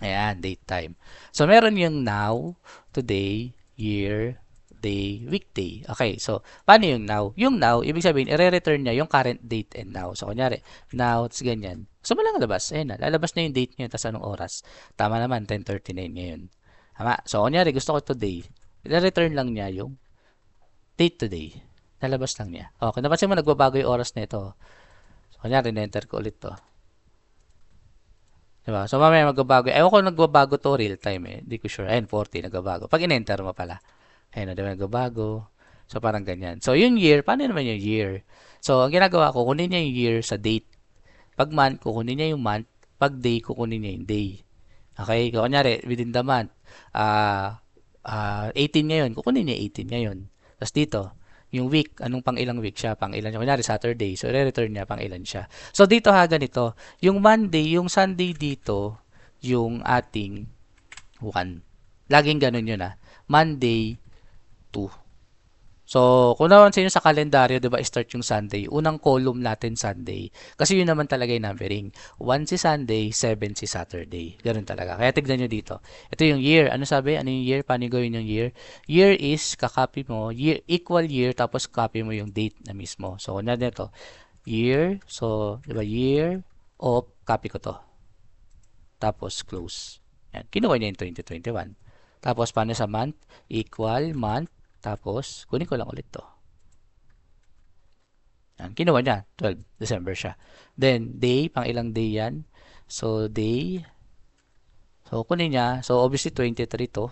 Ayan, date time. So, meron yung now, today, year, day, weekday. Okay, so, paano yung now? Yung now, ibig sabihin, i-return niya yung current date and now. So, kunyari, now, it's ganyan. So, mo lang lalabas. Ayan na, lalabas na yung date niya, tapos anong oras. Tama naman, 10:39 ngayon. Tama. So, kunyari, gusto ko today. I-return lang niya yung date today. Lalabas lang niya. Okay, napansin mo, nagbabago yung oras na ito. So, kunyari, na-enter ko ulit to. Diba? So, mamaya magbabago. Ewan ko nagbabago to real time eh. Hindi ko sure. Ayun, 40 nagbabago. Pag in-enter mo pala. Ayun, diba nagbabago. So, parang ganyan. So, yung year, paano naman yung year? So, ang ginagawa ko, kunin niya yung year sa date. Pag month, kukunin niya yung month. Pag day, kukunin niya yung day. Okay? Kunyari, within the month, 18 ngayon, kukunin niya 18 ngayon. Tapos dito, yung week, anong pang ilang week siya? Pang ilan siya? Kunyari, Saturday. So, re-return niya pang ilan siya. So, dito ganito. Yung Monday, yung Sunday dito, yung ating 1. Laging ganun yun Monday, 2. So, kung naman sa kalendaryo, di ba, start yung Sunday. Unang column natin Sunday. Kasi yun naman talaga yung numbering. 1 si Sunday, 7 si Saturday. Ganun talaga. Kaya tignan nyo dito. Ito yung year. Ano sabi? Ano yung year? Paano gawin yung year? Year is, kakopy mo, year, equal year, tapos copy mo yung date na mismo. So, kung nito, year. So, di ba, year of, copy ko to. Tapos, close. Yan. Kinuha niya yung 2021. Tapos, paano sa month? Equal, month. Tapos, kunin ko lang ulit to. Yan, kinuha niya. 12 December siya. Then, day, pang ilang day yan. So, day. So, kunin niya. So, obviously, 23 to.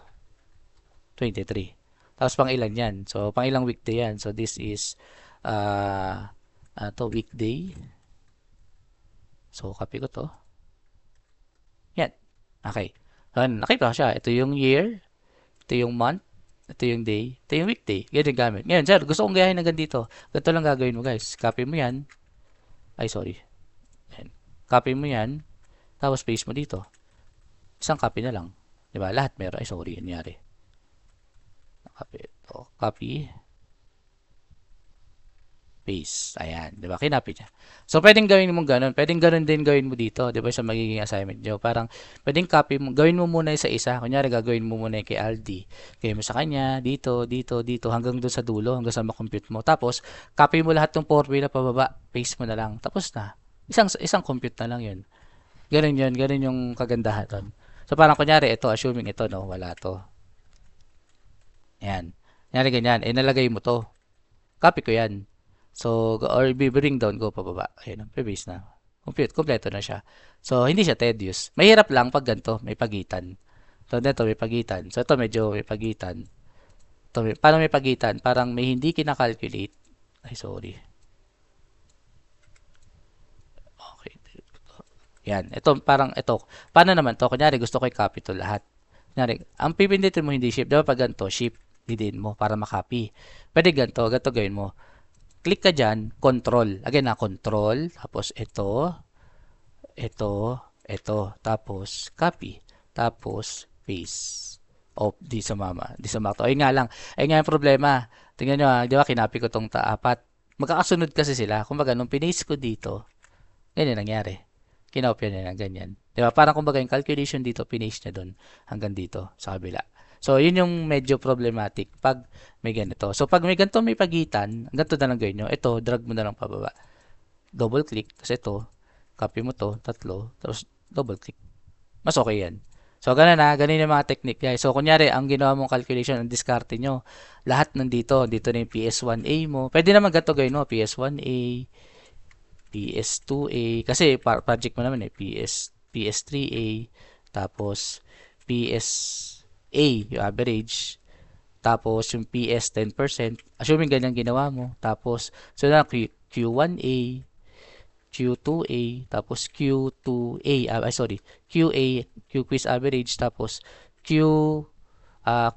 23. Tapos, pang ilan yan. So, pang ilang weekday yan. So, this is, to weekday. So, copy ko to. Yan. Okay. So, nakita siya. Ito yung year. Ito yung month. Ito yung day. Ito yung weekday. Ganyan gamit. Ngayon, sir, gusto kong gayahin na ganito. Ganito lang gagawin mo, guys. Copy mo yan. Ay, sorry. Ayan. Copy mo yan. Tapos, paste mo dito. Isang copy na lang. Diba? Lahat meron. Ay, sorry. Nangyari. Copy ito. Copy. Paste. Ayan. Diba? Kinapit niya. So, pwedeng gawin mo ganun. Pwedeng ganun din gawin mo dito. Diba? Sa magiging assignment nyo. Parang, pwedeng copy mo. Gawin mo muna sa isa. Kunyari, gagawin mo muna kay Aldi. Gawin mo sa kanya. Dito, dito, dito. Hanggang doon sa dulo. Hanggang sa makompute mo. Tapos, copy mo lahat ng formula pababa. Paste mo na lang. Tapos na. Isang compute na lang yun. Ganun yun. Ganun yung kagandahan doon. So, parang kunyari, ito. Assuming ito, no? Wala to. Ayan. Kunyari ganyan. Nalagay mo to. Copy ko yan. So, or bring down, go pababa. Ayun, pre-base na. Kompleto na siya. So, hindi siya tedious. Mahirap lang pag ganito, may pagitan. So, dito may pagitan. So, ito medyo may pagitan. Ito, paano may pagitan? Parang may hindi kinakalculate. Ay, sorry. Okay. Yan. Ito, parang ito. Paano naman to? Kunyari, gusto ko i-copy to lahat. Kunyari, ang pipindutin mo hindi shift. Diba pag ganito, shift, hidin mo para makopy. Pwede ganito, ganito gawin mo. Click ka dyan, control. Again na, control. Tapos ito, tapos copy. Tapos paste. Oh, di sumama. Di sumakto. Ayun nga lang. Ayun nga yung problema. Tingnan nyo di ba, kinapi ko tong apat. Magkakasunod kasi sila. Kumbaga, nung pinaste ko dito, ganyan nangyari. Kinopya niya ng ganyan. Di ba? Parang kumbaga yung calculation dito, pinaste niya doon hanggang dito sa kabila. So, yun yung medyo problematic pag may ganito. So, pag may ganito may pagitan, ganito na lang gawin nyo. Ito, drag mo na lang pababa. Double click. Kasi ito, copy mo to, tatlo, tapos double click. Mas okay yan. So, ganun na. Ganun yung mga technique guys. So, kunyari, ang ginawa mong calculation, ang diskarte nyo, lahat nandito. Dito na yung PS1A mo. Pwede naman ganito gawin mo. PS1A, PS2A. Kasi, project mo naman PS3A. Tapos, PSA, yung average. Tapos, yung PS 10%. Assuming ganyan ginawa mo. Tapos, so na Q1A, Q2A, tapos Q2A, sorry, QA, Q quiz average, tapos Q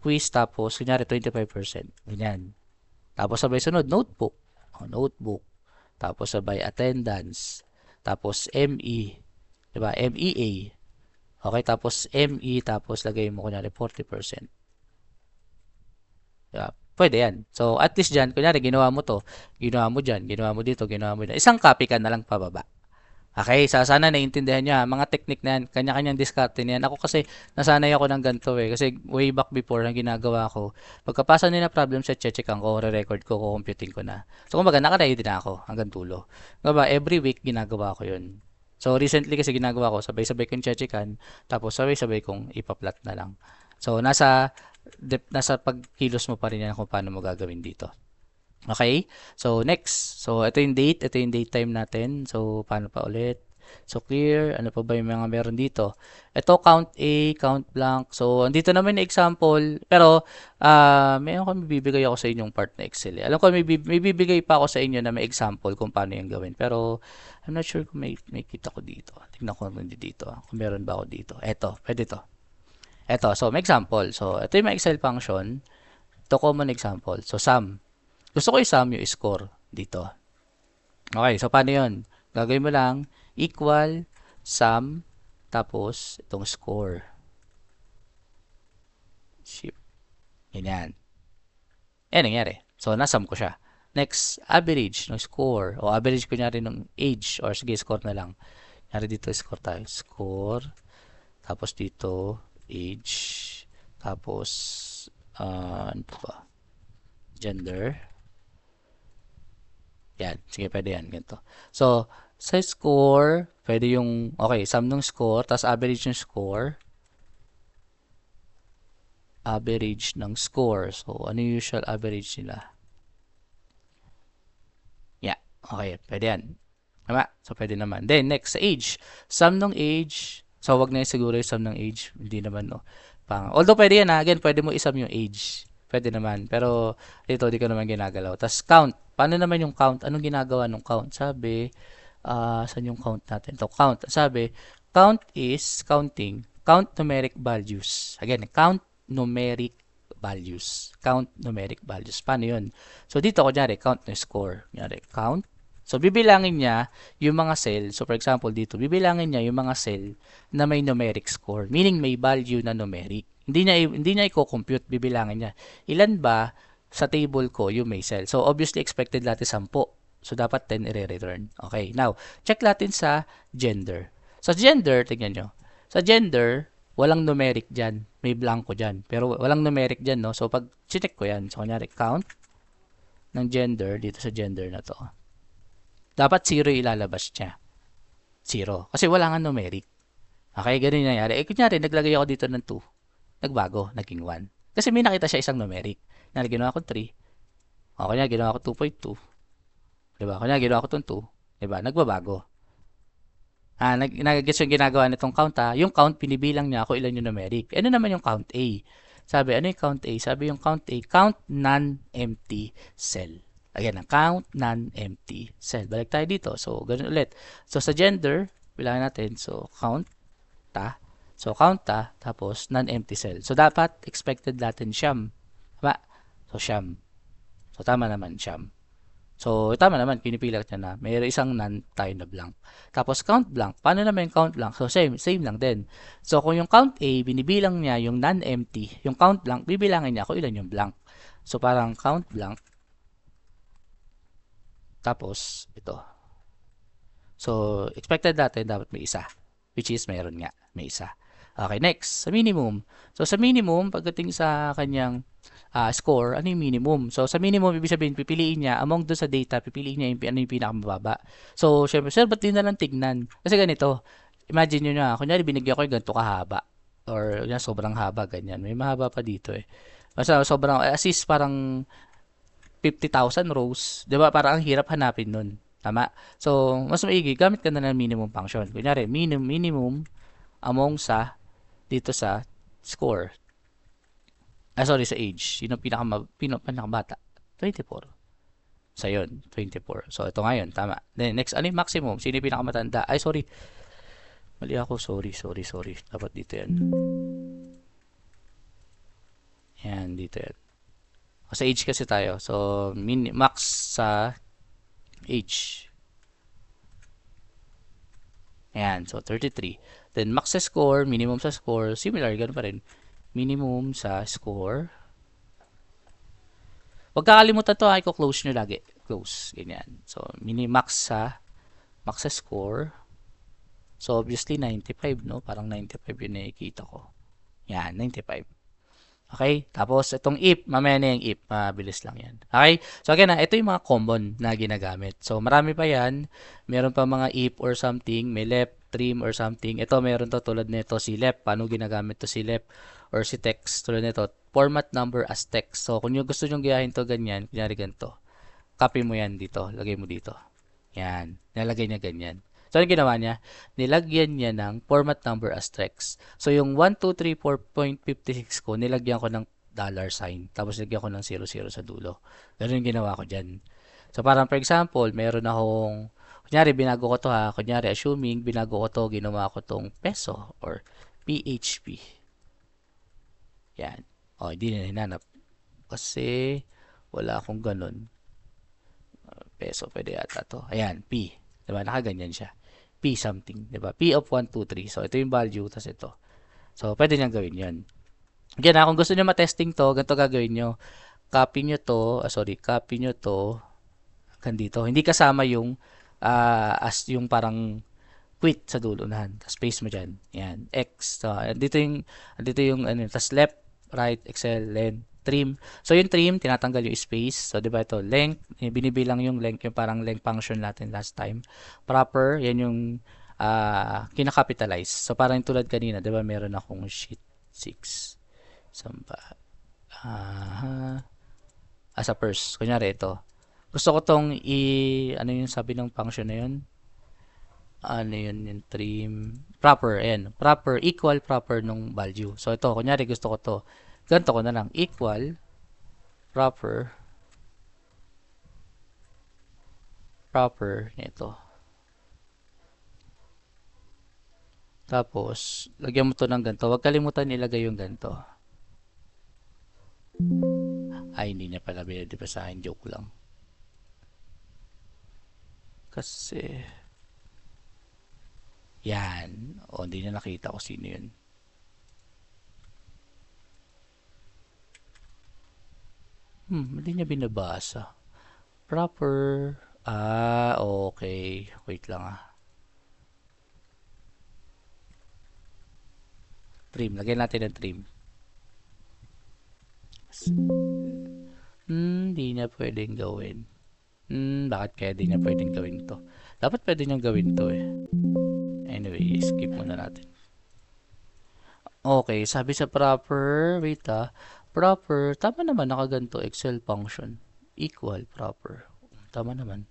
quiz, tapos kunyari 25%. Ganyan. Tapos sabay sunod, notebook. Notebook. Tapos sabay attendance. Tapos ME. Diba? MEA. Okay, tapos ME, tapos lagay mo kunyari 40%. Diba? Pwede yan. So, at least dyan, kunyari, ginawa mo to, ginawa mo dyan, ginawa mo dito, ginawa mo dyan. Isang copy ka na lang pababa. Okay, sana naiintindihan nyo ha. Mga technique na yan, kanya-kanyang diskarte na yan. Ako kasi, nasanay ako ng ganito eh. Kasi way back before, ang ginagawa ko, pagkapasa nila problem set, checkan ko, re-record ko, computing ko na. So, kumbaga, nakaready na ako hanggang dulo. Kumbaga, every week, ginagawa ko yun. So, recently kasi ginagawa ko, sabay-sabay kong checkan, tapos sabay-sabay kong ipa-plot na lang. So, nasa pagkilos mo pa rin yan kung paano mo gagawin dito. Okay? So, next. So, ito yung date. Ito yung date time natin. So, paano pa ulit? So, clear. Ano pa ba yung mga meron dito? Ito, count A, count blank. So, andito naman yung example. Pero, mayroon ko bibigay ako sa inyong part na Excel. Alam ko, may bibigay pa ako sa inyo na may example kung paano yung gawin. Pero, I'm not sure kung may kita ko dito. Tingnan ko naman dito. Kung meron ba ako dito. Ito, pwede to. Ito, so, may example. So, ito yung may Excel function. Ito, common example. So, sum. Gusto ko i-sum yung score dito. Okay, so paano yun? Gagawin mo lang, equal, sum, tapos itong score. Shift. Ganyan. Yan nangyari. So, nasum ko siya. Next, average ng score. O average ko nyari ng age. Or sige, score na lang. Nyari dito, score tayo. Score. Tapos dito, age. Tapos, ano ba? Gender. Yan. Sige, pwede yan. Ganito. So, sa score, pwede yung, okay, sum ng score, tapos average ng score. Average ng score. So, ano yung usual average nila? Yeah. Okay, pwede yan. Tama? So, pwede naman. Then, next, sa age. Sum ng age. So, wag na yung siguro yung sum ng age. Hindi naman, no. Although, pwede yan, ha. Again, pwede mo isum yung age. Pwede naman. Pero, dito, di ko naman ginagalaw. Tapos, count. Paano naman yung count? Anong ginagawa ng count? Sabi, saan yung count natin? Ito, count. Sabi, count is counting. Count numeric values. Again, count numeric values. Count numeric values. Paano yun? So, dito, kunyari, count na score. Kunyari, count. So, bibilangin niya yung mga cell. So, for example, dito, bibilangin niya yung mga cell na may numeric score. Meaning, may value na numeric. Hindi niya i-compute, bibilangin niya. Ilan ba sa table ko yung may cell? So, obviously, expected natin 10. So, dapat 10 i-return. Okay. Now, check natin sa gender. Sa gender, tingnan nyo. Sa gender, walang numeric dyan. May blanco dyan. Pero walang numeric dyan, no? So, pag check ko yan, so, kunyari, count ng gender, dito sa gender na to. Dapat 0 ilalabas niya. 0. Kasi wala nga numeric. Okay, ganun yung nangyari. Kunyari, naglagay ako dito ng 2. Nagbago, naging 1. Kasi may nakita siya isang numeric. Kunyari, ginawa ko 3. O, kunyari, ginawa ko 2.2. Diba? Kunyari, ginawa ko itong 2. Diba? Nagbabago. Nag-gets yung ginagawa nitong count, ha? Yung count, pinibilang niya kung ilan yung numeric. Ano naman yung count A? Sabi, ano yung count A? Sabi yung count A, count non-empty cell. Again, ang count non-empty cell. Balik tayo dito. So, ganun ulit. So, sa gender, bilangin natin. So, count ta. So, count ta, tapos non-empty cell. So, dapat expected natin siyam. Tama? So, siyam. So, tama naman, siyam. So, tama naman, pinipilat niya na. May isang non tayo na blank. Tapos, count blank. Paano naman yung count blank? So, same lang din. So, kung yung count A, binibilang niya yung non-empty, yung count blank, bibilangin niya kung ilan yung blank. So, parang count blank. Tapos, ito. So, expected natin dapat may isa. Which is, mayroon nga. May isa. Okay, next. Sa minimum. So, sa minimum, pagdating sa kanyang score, ano yung minimum? So, sa minimum, ibig sabihin, pipiliin niya, among doon sa data, pipiliin niya yung, ano yung pinakamababa. So, syempre, sir, ba't di na lang tignan? Kasi ganito, imagine nyo na, kunyari, binigyan ko yung ganito kahaba. Or, yan, sobrang haba, ganyan. May mahaba pa dito eh. Basta, sobrang, as is, parang 50,000 rows. Di ba? Parang ang hirap hanapin nun. Tama? So, mas maigi, gamit ka na ng minimum function. Kunyari, minimum among sa, dito sa score. Sorry, sa age. Yun ang pinakamabata. 24. So, yun. 24. So, ito ngayon. Tama. Then, next, ano yung maximum? Sino yung pinakamatanda? Ay, sorry. Mali ako. Sorry. Dapat dito yan. Yan, dito yan. Sa age kasi tayo. So, max sa age. Ayan. So, 33. Then, max sa score, minimum sa score. Similar, ganun pa rin. Minimum sa score. Huwag kakalimutan to, ay ko close nyo lagi. Close. Ganyan. So, max sa score. So, obviously, 95, no? Parang 95 yun nakikita ko. Yan, 95. Okay? Tapos, itong if, mamaya na yung if. Mabilis lang yan. Okay? So, again, ito yung mga common na ginagamit. So, marami pa yan. Meron pa mga if or something. May left, trim or something. Ito, meron to tulad nito si left. Paano ginagamit to si left? Or si text. Tulad nito, format number as text. So, kung yung gusto nyo gayahin to ganyan, kunyari ganito. Copy mo yan dito. Lagay mo dito. Yan. Nalagay niya ganyan. So, ano ginawa niya? Nilagyan niya ng format number as text. So, yung 1234.56 ko, nilagyan ko ng dollar sign. Tapos, nilagyan ko ng 00 sa dulo. Ganun yung ginawa ko dyan. So, parang for example, meron akong, kunyari, binago ko to ha. Kunyari, assuming, binago ko to, ginawa ko tong peso or PHP. Yan. O, hindi na hinanap. Kasi, wala akong ganun. Peso, pwede yata to. Ayan, P. Diba? Nakaganyan siya. P something. Diba? P of 1, 2, 3. So, ito yung value, tas ito. So, pwede niyang gawin yan. Again, kung gusto niyo matesting to, ganito gagawin niyo. Copy niyo to, copy niyo to hanggang dito. Hindi kasama yung as yung parang quit sa dulo unahan. Tapos paste mo dyan. Yan. X. So, dito yung ano, tas left, right, excel, length, trim. So, yung trim, tinatanggal yung space. So, di ba ito, length, binibilang yung length, yung parang length function natin last time. Proper, yan yung kinakapitalize. So, parang tulad kanina, di ba meron akong sheet 6. Samba. As a purse. Kunyari ito. Gusto ko tong ano yung sabi ng function na yun? Ano yun yung trim? Proper, ayan. Proper, equal proper nung value. So, ito, kunyari gusto ko to. Ganito ko na lang. Equal, proper, nito. Tapos, lagyan mo to ng ganito. Huwag kalimutan ilagay yung ganito. Ay, hindi niya pala binibasahin. Joke lang. Kasi, yan. O, hindi niya nakita ko sino yun. Hindi niya binabasa. Proper. Okay. Wait lang Trim. Lagyan natin ng trim. Hindi niya pwedeng gawin. Bakit kaya di niya pwedeng gawin to? Dapat pwede niyang gawin to eh. Anyway, skip muna natin. Okay, sabi sa proper, wait proper, tama naman, nakaganto, Excel function, equal, proper, tama naman.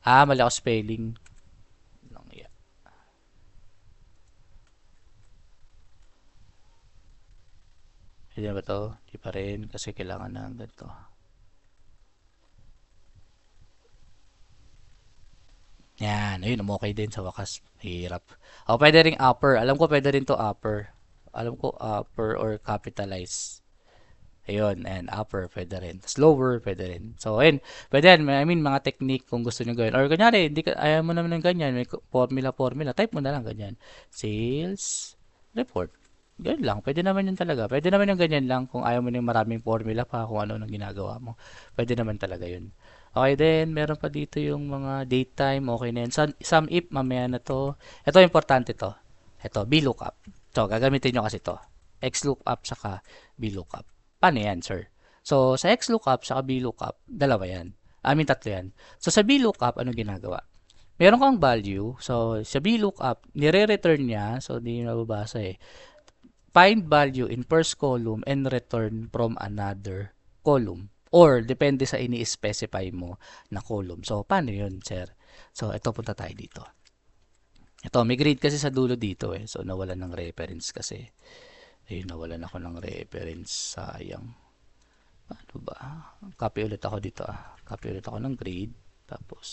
Mali ako spelling. Yeah. Pwede na ba to? Di pa rin kasi kailangan na ganito. Yan, ayun, okay din sa wakas. Hirap. O, pwede ring upper. Alam ko pwede rin to upper. Alam ko upper or capitalize. Ayun, and upper, pwede rin. Tapos lower, pwede rin. So, ayun, pwede yan. I mean, mga technique kung gusto nyo gawin. Or, kunyari, hindi ka, ayaw mo naman ng ganyan. May formula. Type mo na lang ganyan. Sales report. Ganyan lang. Pwede naman yun talaga. Pwede naman yung ganyan lang kung ayaw mo ng maraming formula pa kung ano nang ginagawa mo. Pwede naman talaga yun. Okay din, meron pa dito yung mga date time. Okay na yun. Sum if, mamaya na to. Ito, importante to. Ito, VLOOKUP. So, gagamitin nyo kasi to. XLOOKUP saka VLOOKUP. Paano yan, sir? So, sa XLOOKUP saka VLOOKUP, dalawa yan. Tatlo yan. So, sa VLOOKUP, ano ginagawa? Meron kang value. So, sa VLOOKUP, nire-return niya. So, di nababasa eh. Find value in first column and return from another column. Or, depende sa ini-specify mo na column. So, paano yun, sir? So, ito, punta tayo dito. Ito, may grade kasi sa dulo dito eh. So, nawalan ng reference kasi. Ayun, nawalan ako ng reference. Sayang. Paano ba? Copy ulit ako dito ah. Copy ulit ako ng grade. Tapos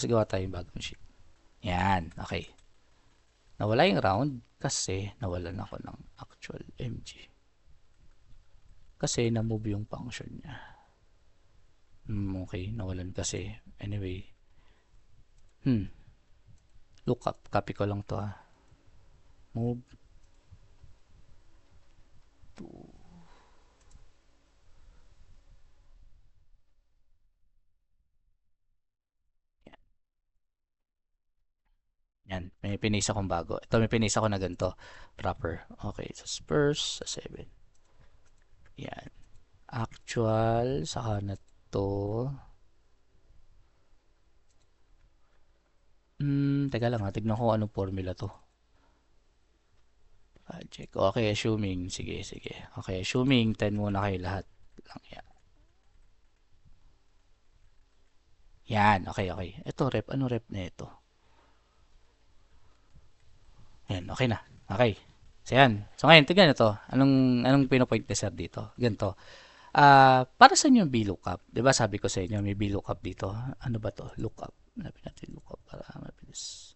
gawa tayong bagong sheet. Yan, okay. Nawala yung round kasi nawalan ako ng actual MG. Kasi na-move yung function niya. Okay, nawalan kasi. Anyway. Lookup. Copy ko lang to ah. Move to yan. May pinisa akong bago. Ito may pinisa ko na ganito. Proper. Okay. So, first sa 7. Yan. Actual. Saka na to. Teka lang ha. Tignan ko anong formula to. Check. Okay, assuming. Sige. Okay, assuming 10 muna kayo lahat. Lang yan. Yan. Okay. Ito rep. Ano rep na ito? Yan. Okay na. Okay. So, yan. So, ngayon, tignan ito. Anong pinopoint ni sir dito? Ganito. Para sa inyo yung VLOOKUP? Diba sabi ko sa inyo, may VLOOKUP dito. Ano ba to? Lookup. Hanapin natin lookup para mabilis.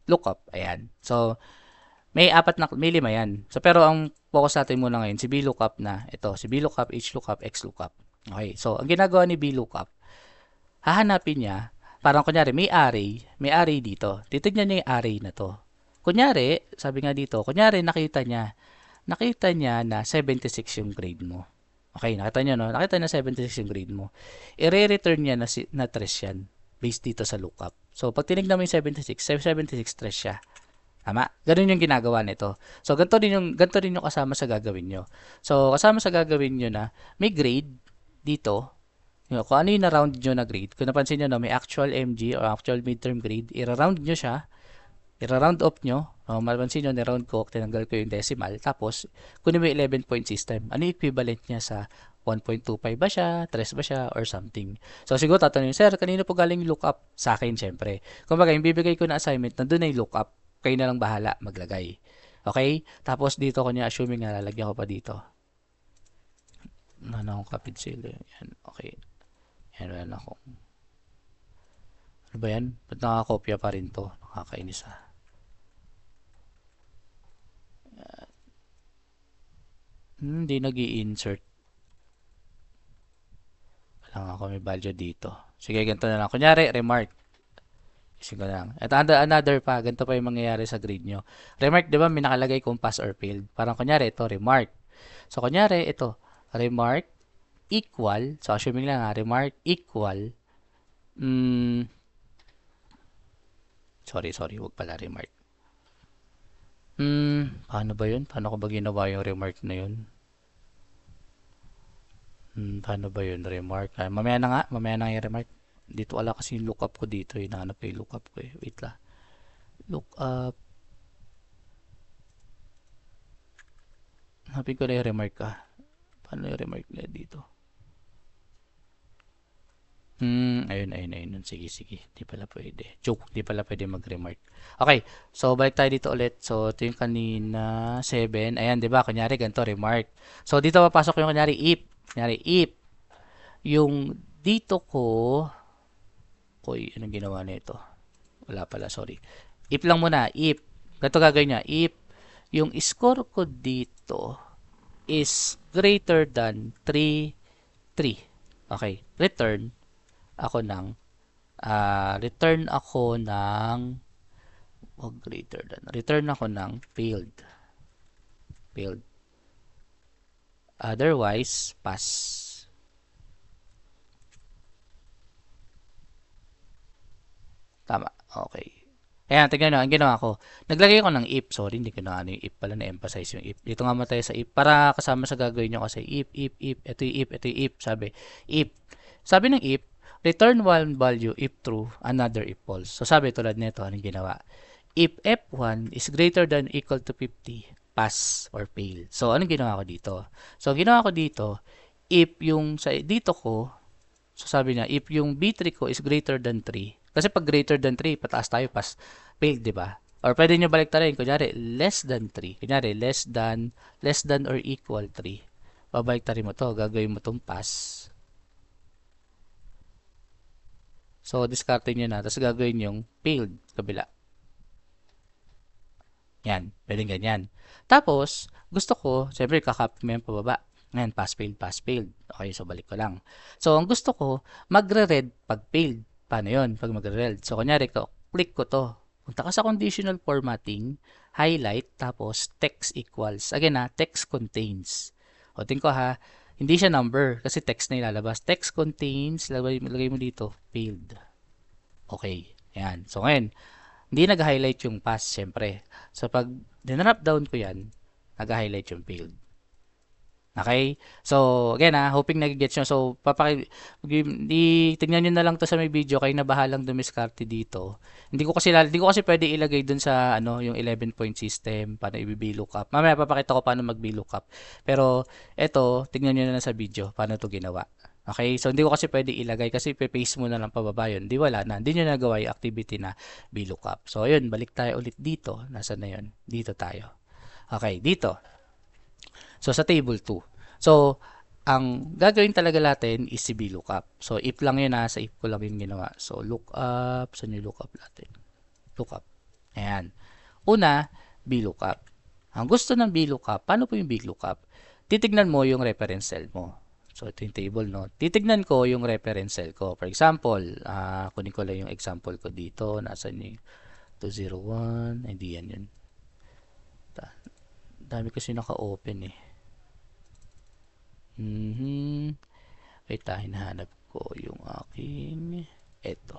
Lookup. Ayan. So, may 5 yan. So, pero ang focus natin muna ngayon, si VLOOKUP na. Ito, si VLOOKUP, HLOOKUP, XLOOKUP. Okay. So, ang ginagawa ni VLOOKUP, hahanapin niya, parang kunyari, may array dito. Titignan niya yung array na to. Kunyari, sabi nga dito, nakita niya na 76 yung grade mo. Okay, nakita niya no? Nakita niya 76 yung grade mo. I-return niya na trace yan based dito sa lookup. So, pag tinignan mo yung 76 trace siya. Tama? Ganun yung ginagawa nito. So, ganito din yung kasama sa gagawin nyo. So, kasama sa gagawin nyo na may grade dito. Kung ano yung na-round nyo na grade. Kung napansin nyo, no, may actual MG or actual midterm grade, i-round nyo siya. I-round off nyo. Mapansin nyo, ni-round ko, tinanggal ko yung decimal. Tapos, kunin mo yung 11-point system. Ano yung equivalent niya sa 1.25 ba siya, 3 ba siya, or something. So, siguro tatanungin, sir, kanino po galing yung lookup? Sa akin, syempre. Kumbaga, yung bibigay ko na assignment, nandun na yung lookup. Kayo na lang bahala maglagay. Okay? Tapos, dito ko niya, assuming na lalagyan ko pa dito. Akong kapit sila. Yan, okay. Yan, wala akong. Ano ba yan? Ba't nakakopya pa rin to? Nakakainis ah. Hindi nag-i-insert. Wala ako may value dito. Sige, ganito na lang. Kunyari, remark. Isin ko na lang. At another pa, ganito pa yung mangyayari sa grade nyo. Remark, di ba, may nakalagay kung pass or failed. Parang kunyari, ito, remark. So, kunyari, ito, remark equal, so assuming lang remark equal, sorry, wag pala remark. Paano ba yun? Paano ko ba ginawa yung remark na yun? Paano ba yun? Remark. Mamaya na yung remark. Dito wala kasi yung lookup ko dito. Hinahanap ko yung lookup ko eh. Wait lang. Lookup. Hanapin ko na yung remark ka. Paano yung remark na dito? Ayun. Sige, sige. Di pala pwede. Joke, di pala pwede mag-remark. Okay, so balik tayo dito ulit. So, ito yung kanina, 7. Ayan, di ba? Kunyari, ganito, remark. So, dito papasok yung kunyari, if. Kunyari, if. Yung dito ko, uy, anong ginawa nito? Wala pala, sorry. If lang muna, if. Ganito gagawin niya. If yung score ko dito is greater than 3, 3. Okay, return ako ng greater than, return ako ng failed, otherwise pass. Tama, okay. Ayan, tignan nyo, ang ginawa ko, naglagay ko ng if, sorry, hindi ko na ano yung if pala, na-emphasize yung if. Dito nga muna tayo sa if, para kasama sa gagawin nyo kasi if, ito yung if, sabi ng if, return one value if true, another if false. So sabi tulad nito, anong ginawa? If F1 is greater than or equal to 50, pass or fail. So anong ginawa ko dito? So ginawa ko dito, if yung sa dito ko, so sabi niya, if yung B3 ko is greater than 3, kasi pag greater than 3, pataas tayo, pass, fail, di ba? Or pwede nyo baliktarin, kunyari, less than 3. Kunyari, less than or equal 3. Babaliktarin mo to, gagawin mo tong pass. So, discardin nyo na, tapos gagawin yung failed, kabila. Yan, pwedeng ganyan. Tapos, gusto ko, siyempre, kakopy mo yung pababa. Ngayon, pass, failed. Okay, so balik ko lang. So, ang gusto ko, magre-red pag failed. Paano yun? Pag magre-red. So, kunyari, click ko to. Punta ka sa conditional formatting, highlight, tapos text equals. Again text contains. O, tingin ko hindi siya number, kasi text na ilalabas. Text contains, lagay mo dito, failed. Okay, yan. So, ngayon, hindi nag-highlight yung pass, syempre. So, pag dinrop down ko yan, nag-highlight yung failed. Okay? So, again hoping nag-gets nyo. So, tignan nyo na lang to sa may video, kayo na bahalang dumiskarte dito. Hindi ko kasi pwede ilagay dun sa yung 11-point system, paano i-VLOOKUP. Mamaya papakita ko paano mag-VLOOKUP. Pero eto, tignan nyo na lang sa video paano to ginawa. Okay? So, hindi ko kasi pwede ilagay kasi pe-paste mo na lang pababa yun. Di wala na. Hindi nyo nagawa yung activity na VLOOKUP. So, ayun, balik tayo ulit dito. Nasaan na yun? Dito tayo. Okay, dito. So, sa table 2. So, ang gagawin talaga natin is si VLOOKUP. So, if lang yun sa if ko lang yung ginawa. So, lookup. Saan yung lookup natin? Lookup. Ayan. Una, VLOOKUP. Ang gusto ng VLOOKUP, paano po yung VLOOKUP? Titignan mo yung reference cell mo. So, ito yung table, no? Titignan ko yung reference cell ko. For example, kunin ko lang yung example ko dito. Nasaan yung 201? Hindi yan yun. Dami kasi naka-open eh. Wait, hinahanap ko yung aking eto.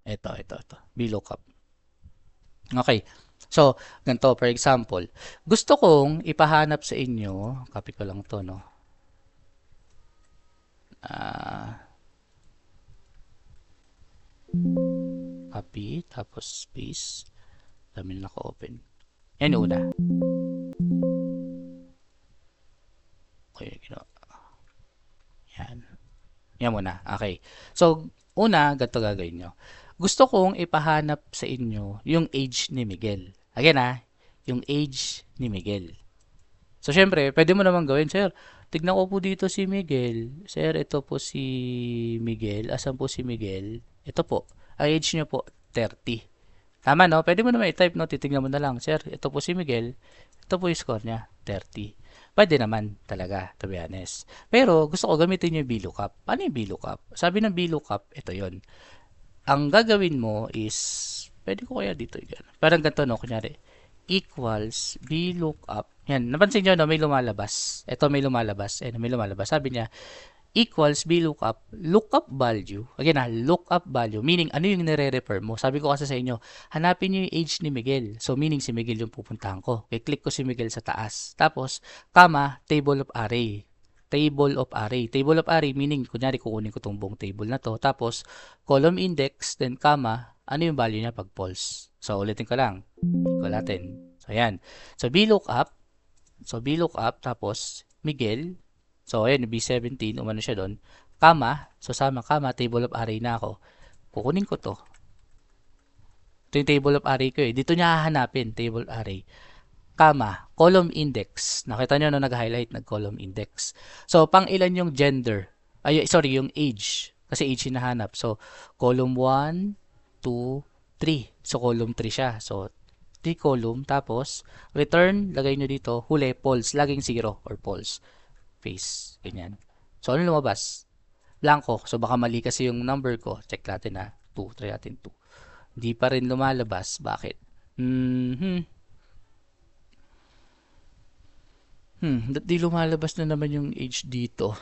Ito. VLOOKUP. Okay. So, ganito, for example, gusto kong ipahanap sa inyo, copy ko lang to, no? Copy, tapos space. Dami na naka-open. Yan yung una. Okay, yan. Yan muna. Okay. So, una, ganito gagawin nyo. Gusto kong ipahanap sa inyo yung age ni Miguel. Again yung age ni Miguel. So, syempre, pwede mo naman gawin, sir, tignan ko po dito si Miguel. Sir, ito po si Miguel. Asan po si Miguel? Ito po. Ang age niya po, 30. Tama, no? Pwede mo naman i-type, no? Titignan mo na lang. Sir, ito po si Miguel. Ito po yung score niya, 30. Pwede naman talaga, to be honest. Pero, gusto ko gamitin yung VLOOKUP. Paano yung VLOOKUP? Sabi ng VLOOKUP, ito yon. Ang gagawin mo is, pwede ko kaya dito yan. Parang ganito, no? Kunyari, equals VLOOKUP. Yan, napansin nyo, no? May lumalabas. Ito may lumalabas. May lumalabas. Sabi niya, equals VLOOKUP, lookup value. Again lookup value. Meaning, ano yung nire-refer mo? Sabi ko kasi sa inyo, hanapin nyo yung age ni Miguel. So, meaning si Miguel yung pupuntahan ko. Okay, click ko si Miguel sa taas. Tapos, table of array. Table of array meaning, kunyari, kukunin ko tong buong table na to. Tapos, column index, then ano yung value niya pag false. So, ulitin ko lang. Equal natin. So, ayan. So, VLOOKUP. So, VLOOKUP, tapos, Miguel. So, ayan, B17, umano siya doon. Kama. So, sama, kama, table of array na ako. Kukunin ko to. Ito yung table of array ko eh. Dito niya hahanapin, table array. Kama, column index. Nakita nyo no, nag-highlight, nag-column index. So, pang ilan yung gender? Ay, sorry, yung age. Kasi age hinahanap. So, column 1, 2, 3. So, column 3 siya. So, 3 column. Tapos, return, lagay nyo dito, huli, false. Laging 0 or false. Face. Ganyan. So, ano lumabas? Blanco. So, baka mali kasi yung number ko. Check natin ha. 2. Try natin 2. Hindi pa rin lumalabas. Bakit? Ba't di lumalabas na naman yung age dito?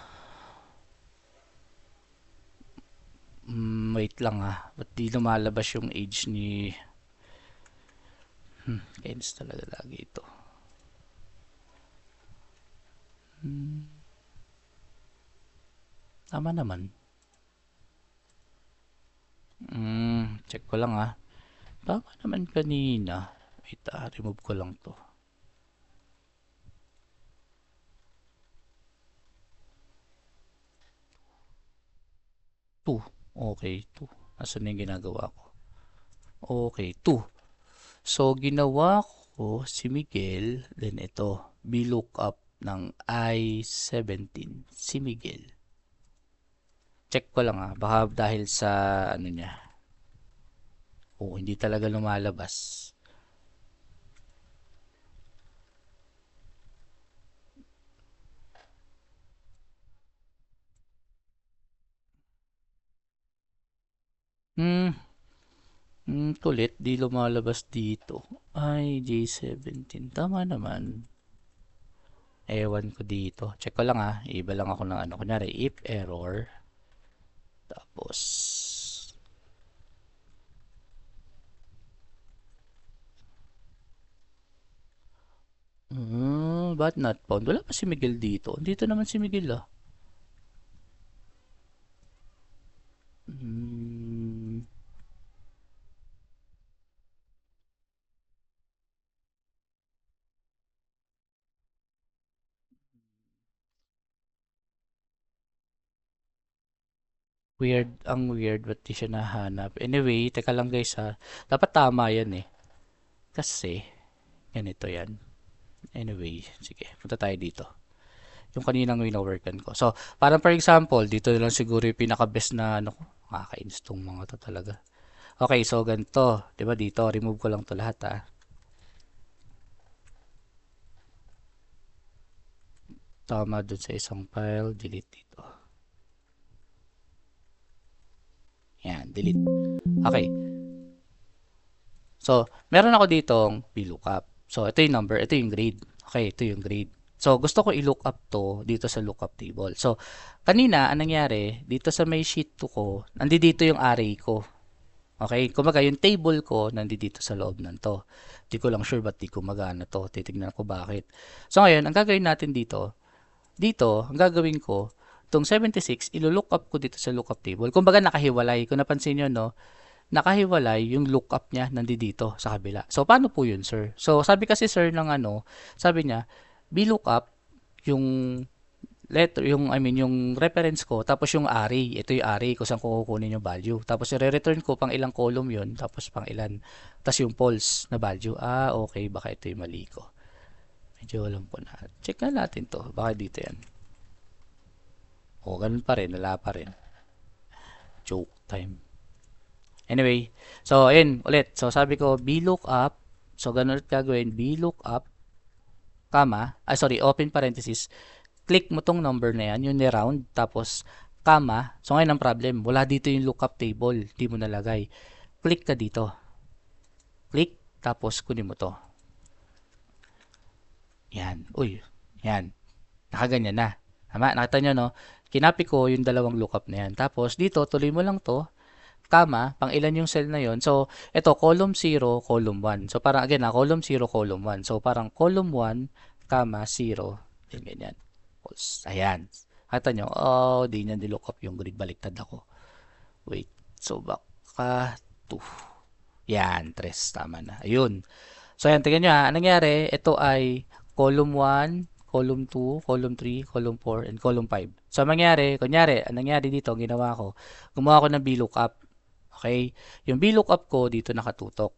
Wait lang ah. Ba't di lumalabas yung age ni... Kainis talaga lagi ito. Tama naman. Check ko lang ah. Tama naman kanina. Wait ah, remove ko lang to. 2. Okay, 2. Asan na yung ginagawa ko? Okay, 2. So, ginawa ko si Miguel, then ito, VLOOKUP ng I-17, si Miguel. Check ko lang ah, baka dahil sa ano niya. Hindi talaga lumalabas. Kulit, di lumalabas dito. Ay, J17. Tama naman. Ewan ko dito. Check ko lang ah. Iba lang ako ng ano. Kunyari, if error. Tapos. Ba't not found? Wala pa si Miguel dito. Dito naman si Miguel ah. Weird, ang weird, ba't di siya nahanap? Anyway, teka lang guys ha. Dapat tama yan eh. Kasi, ganito yan. Anyway, sige, punta tayo dito. Yung kaninang wino-workan ko. So, parang for example, dito na lang siguro yung pinaka-best na ano ko. Nakakainis tong mga to talaga. Okay, so ganito. Diba dito, remove ko lang to lahat ha. Tama dun sa isang file, delete dito. Yan, delete. Okay. So, meron ako ditong VLOOKUP. So, ito yung number, ito yung grade. Okay, ito yung grade. So, gusto ko i-look up to dito sa lookup table. So, kanina, anong nangyari? Dito sa may sheet 2 ko, nandito yung array ko. Okay, kumbaga yung table ko nandito sa loob ng to. Di ko lang sure ba't di gumagana to. Titignan ko bakit. So, ngayon, ang gagawin natin dito, ang gagawin ko, itong 76, ilo-look up ko dito sa lookup table. Kumbaga, nakahiwalay. Kung napansin nyo, no, nakahiwalay yung lookup niya nandito sa kabila. So, paano po yun, sir? So, sabi kasi, sir, ng ano, sabi niya, VLOOKUP, yung letter, yung reference ko, tapos yung array. Ito yung array kung saan ko kukunin yung value. Tapos, i-return ko pang ilang column yun, tapos pang ilan. Tapos yung false na value. Okay, baka ito yung mali ko. Medyo alam ko na. Check na natin to. Baka dito yan. Ganun pa rin. Wala pa rin. Joke time. Anyway, so ayun ulit. So sabi ko VLOOKUP. So ganun ulit gagawin. VLOOKUP, open parenthesis. Click mo tong number na yan, yung ni-round, tapos comma. So ngayon ang problem, wala dito yung lookup table. Hindi mo nalagay. Click ka dito. Click, tapos kunin mo to. Yan. Uy, yan. Nakaganyan na. Tama, nakita nyo no? Kinapi ko yung dalawang lookup na yan. Tapos dito, tuloy mo lang to. Pang ilan yung cell na yon. So, ito, column 0, column 1. So, parang, again, column 0, column 1. So, parang column 1, 0, then ganyan. Ayan. Kata nyo, di niya nilook up yung grid. Baliktad ako. Wait. So, baka 2. Yan, 3. Tama na. Ayun. So, ayan, tingnan nyo ha. Anong nangyari? Ito ay column 1, column 2, column 3, column 4, and column 5. So, ang nangyari, kunyari, anong nangyari dito, ang ginawa ko, gumawa ko ng VLOOKUP. Okay? Yung VLOOKUP ko, dito nakatutok.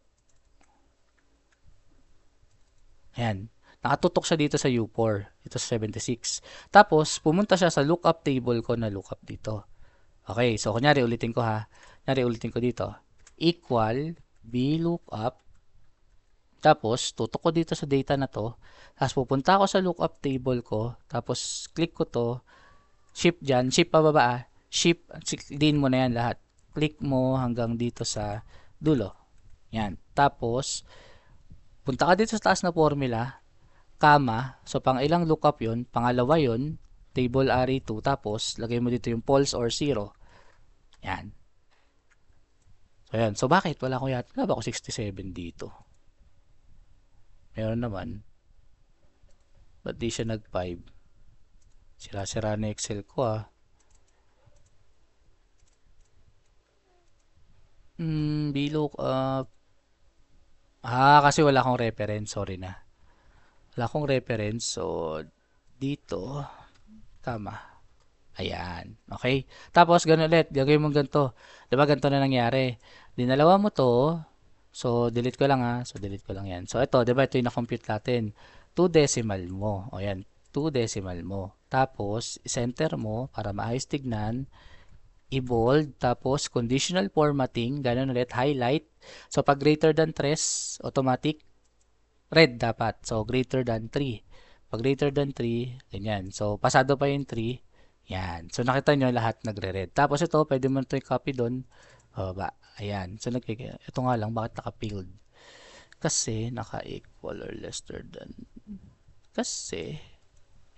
Ayan. Nakatutok siya dito sa U4. Dito sa 76. Tapos, pumunta siya sa lookup table ko na lookup dito. Okay. So, kunyari, ulitin ko ha. Kunyari, ulitin ko dito. Equal VLOOKUP. Tapos, tutok ko dito sa data na to. Tapos, pupunta ako sa lookup table ko. Tapos, click ko to. Shift dyan. Shift pababa ah. Shift. Din mo na yan lahat. Click mo hanggang dito sa dulo. Yan. Tapos, punta ka dito sa taas na formula. Comma. So, pang ilang lookup yun. Pangalawa yun. Table array 2. Tapos, lagay mo dito yung false or 0. Yan. So, yan. So, bakit? Wala ko yata. Wala ba ako 67 dito? Meron naman. Ba't di siya nag-5? Sira-sira na Excel ko ah. VLOOKUP. Kasi wala akong reference. Sorry na. Wala akong reference. So, dito. Tama. Ayan. Okay? Tapos, ganun ulit. Gagawin mo ganito. Diba ganito na nangyari? Dinalawa mo to. So, delete ko lang ha. So, delete ko lang yan. So, ito. Diba ito yung na-compute natin. 2 decimal mo. O yan. 2 decimal mo. Tapos, center mo para maayos tignan. I-bold. Tapos, conditional formatting. Ganun ulit. Highlight. So, pag greater than 3, automatic, red dapat. So, greater than 3. Pag greater than 3, ganyan. So, pasado pa yung 3. Yan. So, nakita nyo lahat nagre-red. Tapos ito, pwede mo ito i-copy doon. Baba. Ayan. So, ito nga lang, bakit naka-filled? Kasi, naka-equal or lesser than. Kasi,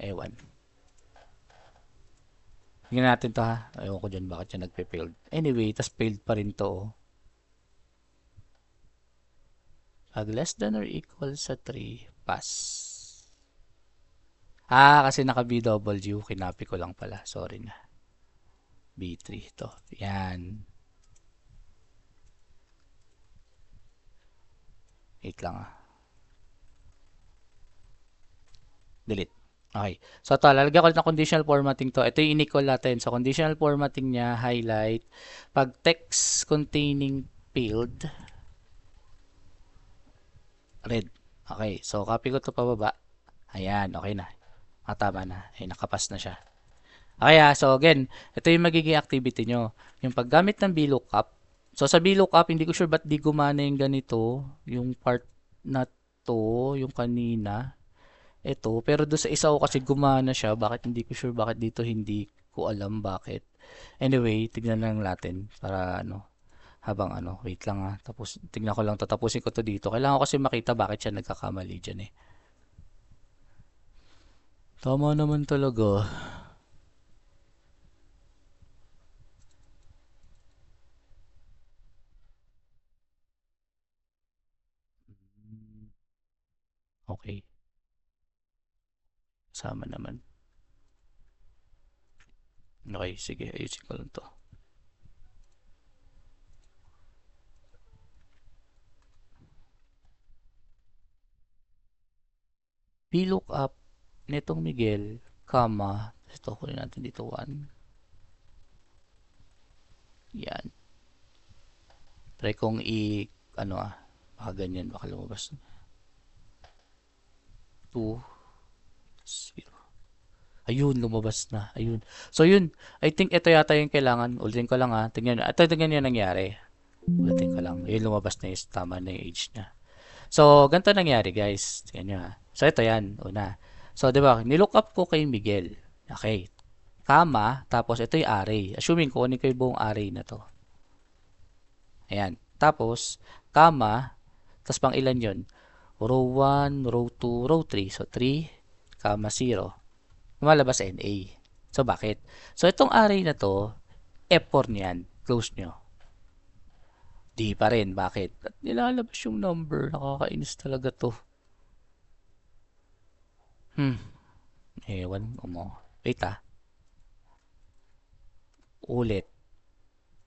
ewan. Tingnan natin to ha. Ewan ko dyan, bakit siya nagpe-failed. Anyway, tas failed pa rin to. Oh. Pag less than or equal sa 3, pass. Kasi naka-BW. Kinapi ko lang pala. Sorry na. B3 to. Yan. Wait lang Delete. Okay. So, ito, lalagyan ko ng conditional formatting to. Ito yung in-equal natin. So, conditional formatting niya, highlight. Pag text containing field, red. Okay. So, copy ko to pababa. Ayan. Okay na. Tama na. Ay, nakapas na siya. Okay so again, ito yung magiging activity nyo. Yung paggamit ng VLOOKUP. So sa VLOOKUP, hindi ko sure ba't di gumana yung ganito. Yung part na to, yung kanina. Ito, pero doon sa isa ko kasi gumana siya. Bakit hindi ko sure, bakit dito hindi ko alam bakit. Anyway, tignan lang natin para habang wait lang Tapos tignan ko lang, tatapusin ko to dito. Kailangan ko kasi makita bakit siya nagkakamali dyan eh. Tama naman talaga. Okay. Sama naman. Okay, sige. Ayusin ko lang to. VLOOKUP nitong Miguel, comma, ito kunin natin dito 1. Yan. Try kong baka ganyan, baka lumabas. 2, 0. Ayun, lumabas na. Ayun. So, yun. I think ito yata yung kailangan. Ulitin ko lang Tingnan nyo. Tingnan yung nangyari. Ulitin ko lang. Ayun, lumabas na yung tama na yung age niya. So, ganito nangyari, guys. Tingnan nyo So, ito yan. Una. So, di ba? Nilook up ko kay Miguel. Okay. Comma. Tapos, ito yung array. Assuming kunin ko yung buong array na to. Ayan. Tapos, comma. Tapos, pang ilan yun? Row 1, row 2, row 3. So, 3, comma 0. Lumalabas NA. So, bakit? So, itong array na to, F4 niyan. Close nyo. Di pa rin. Bakit? At nilalabas yung number. Nakakainis talaga to. Ewan mo. Wait Ulit.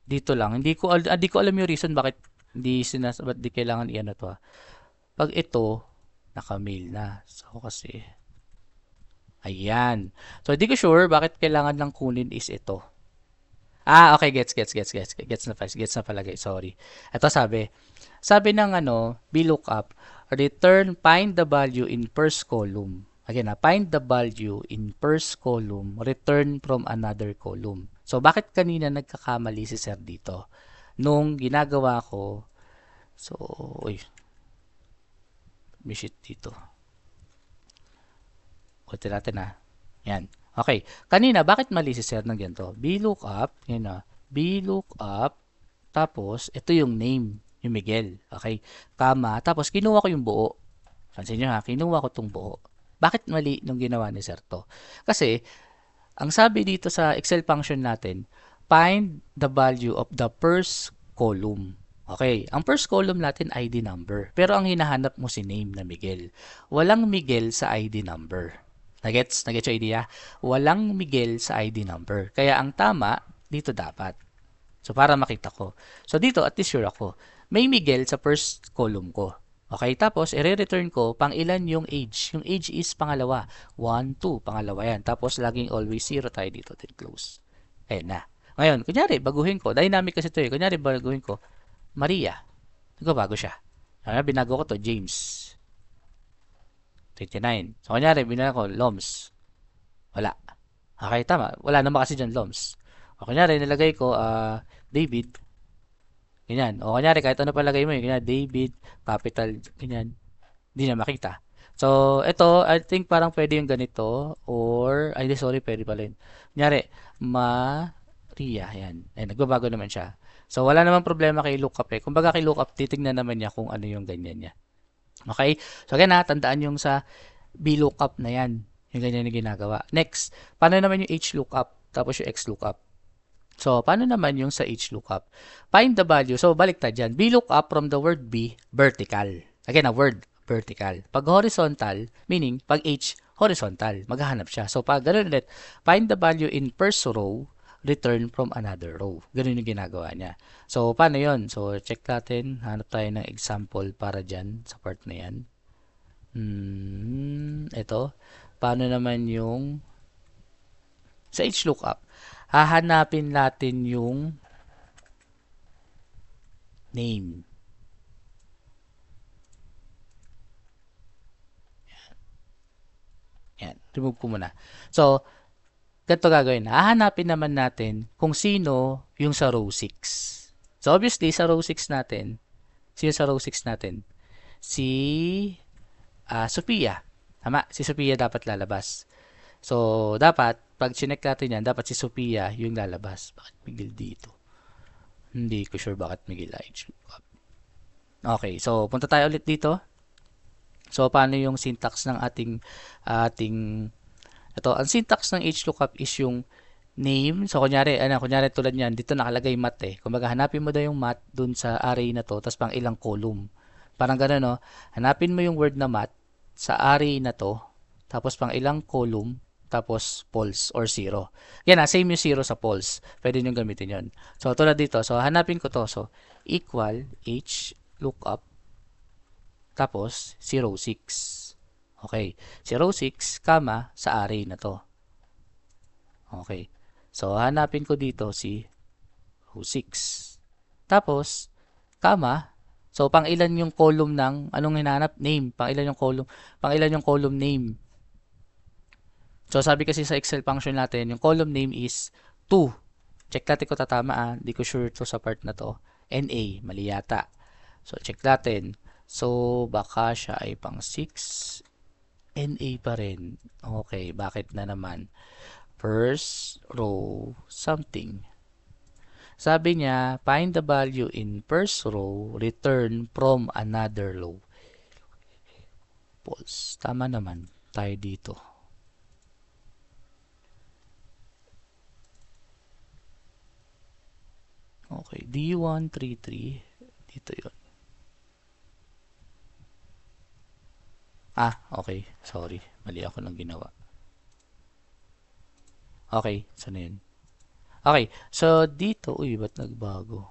Dito lang. Hindi ko alam yung reason bakit ba't di kailangan i-ano to, Pag ito, naka-mail na. So, kasi, ayan. So, di ko sure bakit kailangan lang kunin is ito. Okay, gets na pala, guys. Sorry. Ito sabi ng VLOOKUP, find the value in first column. Again, find the value in first column, return from another column. So, bakit kanina nagkakamali si sir dito? Nung ginagawa ko, so, uy, may shit dito. Kunti natin Yan. Okay. Kanina, bakit mali si sir ng ganito? VLOOKUP, yan VLOOKUP, tapos, ito yung name, yung Miguel. Okay? Kama, tapos kinuha ko yung buo. Pansin nyo kinuha ko tong buo. Bakit mali nung ginawa ni sir to? Kasi, ang sabi dito sa Excel function natin, find the value of the first column. Okay, ang first column natin ID number. Pero ang hinahanap mo si name na Miguel. Walang Miguel sa ID number. Nagets yung idea? Walang Miguel sa ID number. Kaya ang tama, dito dapat. So, para makita ko. So, dito, at least sure ako. May Miguel sa first column ko. Okay, tapos, i-return ko, pang ilan yung age. Yung age is pangalawa. 1, 2, pangalawa yan. Tapos, laging always 0 tayo dito, then close. Ayan na. Ngayon, kunyari, baguhin ko. Dynamic kasi ito Kunyari, baguhin ko. Maria. Bago siya. Binago ko to, James. 29. So, kunyari, binago ko, Loms. Wala. Okay, tama. Wala naman kasi dyan, Loms. O, kunyari, nilagay ko, David. Ganyan. O, kunyari, kahit ano palagay mo, ganyan, David, capital, ganyan. Hindi na makita. So, ito, I think parang pwede yung ganito, or, ay, sorry, pwede pala yun. Kunyari, Maria, yan. Ay, nagbabago naman siya. So, wala namang problema kay lookup Kumbaga kay lookup, titignan naman niya kung ano yung ganyan niya. Okay? So, again tandaan yung sa VLOOKUP na yan. Yung ganyan yung ginagawa. Next, paano naman yung HLOOKUP? Tapos yung XLOOKUP. So, paano naman yung sa HLOOKUP? Find the value. So, baliktad dyan. VLOOKUP from the word B, vertical. Again, a word, vertical. Pag horizontal, meaning, pag H, horizontal. Maghahanap siya. So, pag ganun ulit, find the value in first row, return from another row. Ganun yung ginagawa niya. So, paano yon? So, check natin. Hanap tayo ng example para dyan sa part na yan. Ito. Paano naman yung sa HLOOKUP? Hahanapin natin yung name. Yan. Remove ko muna. So, ganito gagawin. Hahanapin naman natin kung sino yung sa row 6. So, obviously, sa row 6 natin, sino sa row 6 natin? Si Sophia. Tama, si Sophia dapat lalabas. So, dapat, pag chinek natin yan, dapat si Sophia yung lalabas. Bakit Miguel dito? Hindi ko sure bakit Miguel H. Okay, so, punta tayo ulit dito. So, paano yung syntax ng ating ito, ang syntax ng HLOOKUP is yung name. So, kunyari tulad niyan, dito nakalagay mat Kumbaga, hanapin mo daw yung mat dun sa array na to, tapos pang ilang column. Parang gano'n, no? Hanapin mo yung word na mat sa array na to, tapos pang ilang column, tapos false or 0. Yan same yung 0 sa false. Pwede nyo gamitin yon. So, tulad dito. So, hanapin ko to. So, equal HLOOKUP, tapos 06. Okay. 06, comma, sa array na to. Okay. So, hanapin ko dito si row 6. Tapos, comma, so, pang ilan yung column ng, anong hinahanap? Name. Pang ilan yung column name. So, sabi kasi sa Excel function natin, yung column name is 2. Check natin kung tatama Hindi ko sure to sa part na to. NA, mali yata. So, check natin. So, baka siya ay pang 6. NA pa rin. Okay, bakit na naman? First row something. Sabi niya, find the value in first row, return from another row. False. Tama naman. Tayo dito. Okay, D133. Dito yon. Okay. Sorry. Mali ako ng ginawa. Okay. Saan yun? Okay. So, dito. Uy, ba't nagbago?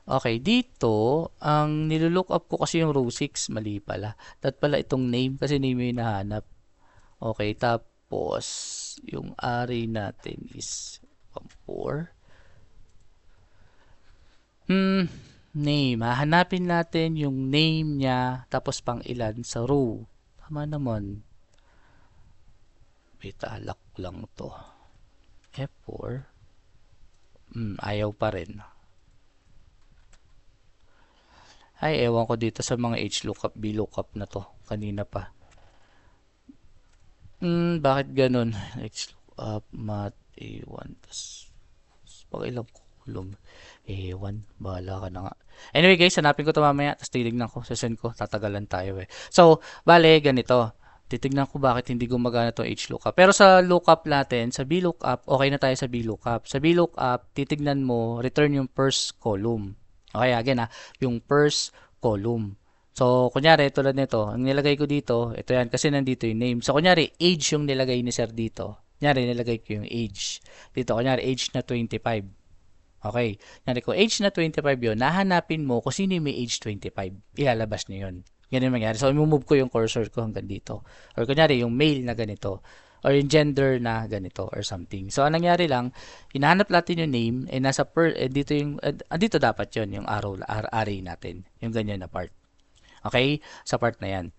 Okay, dito, ang nilook up ko kasi yung row 6, mali pala. Dapat pala itong name, kasi name yung hinahanap. Okay, tapos, yung array natin is 4. Name. Hahanapin natin yung name niya, tapos pang ilan sa row. Tama naman. Wait, lock lang to. F4. Ayaw pa rin. Ay, ewan ko dito sa mga H lookup, B lookup na to. Kanina pa. Bakit ganun? H lookup, mat, A1, tas pang ilang column. A1, bahala ka na nga. Anyway guys, hanapin ko to mamaya, tas titignan ko, session ko, tatagalan tayo eh. So, bale, ganito. Titignan ko bakit hindi gumagana to H lookup. Pero sa lookup natin, sa B lookup, okay na tayo sa B lookup. Sa B lookup, titignan mo, return yung first column. Okay, again yung first column. So, kunyari, tulad nito, ang nilagay ko dito, ito yan, kasi nandito yung name. So, kunyari, age yung nilagay ni sir dito. Kunyari, nilagay ko yung age. Dito, kunyari, age na 25. Okay. Kunyari ko, age na 25 yun, nahanapin mo kung sino yung may age 25. Ilalabas niyo yun. Ganun mangyari. So, move ko yung cursor ko hanggang dito. Or kunyari, yung male na ganito. Or yung gender na ganito or something. So, anong nangyari lang, hinahanap natin yung name, nasa dito yung, dito dapat yon yung array natin. Yung ganyan na part. Okay? Sa part na yan.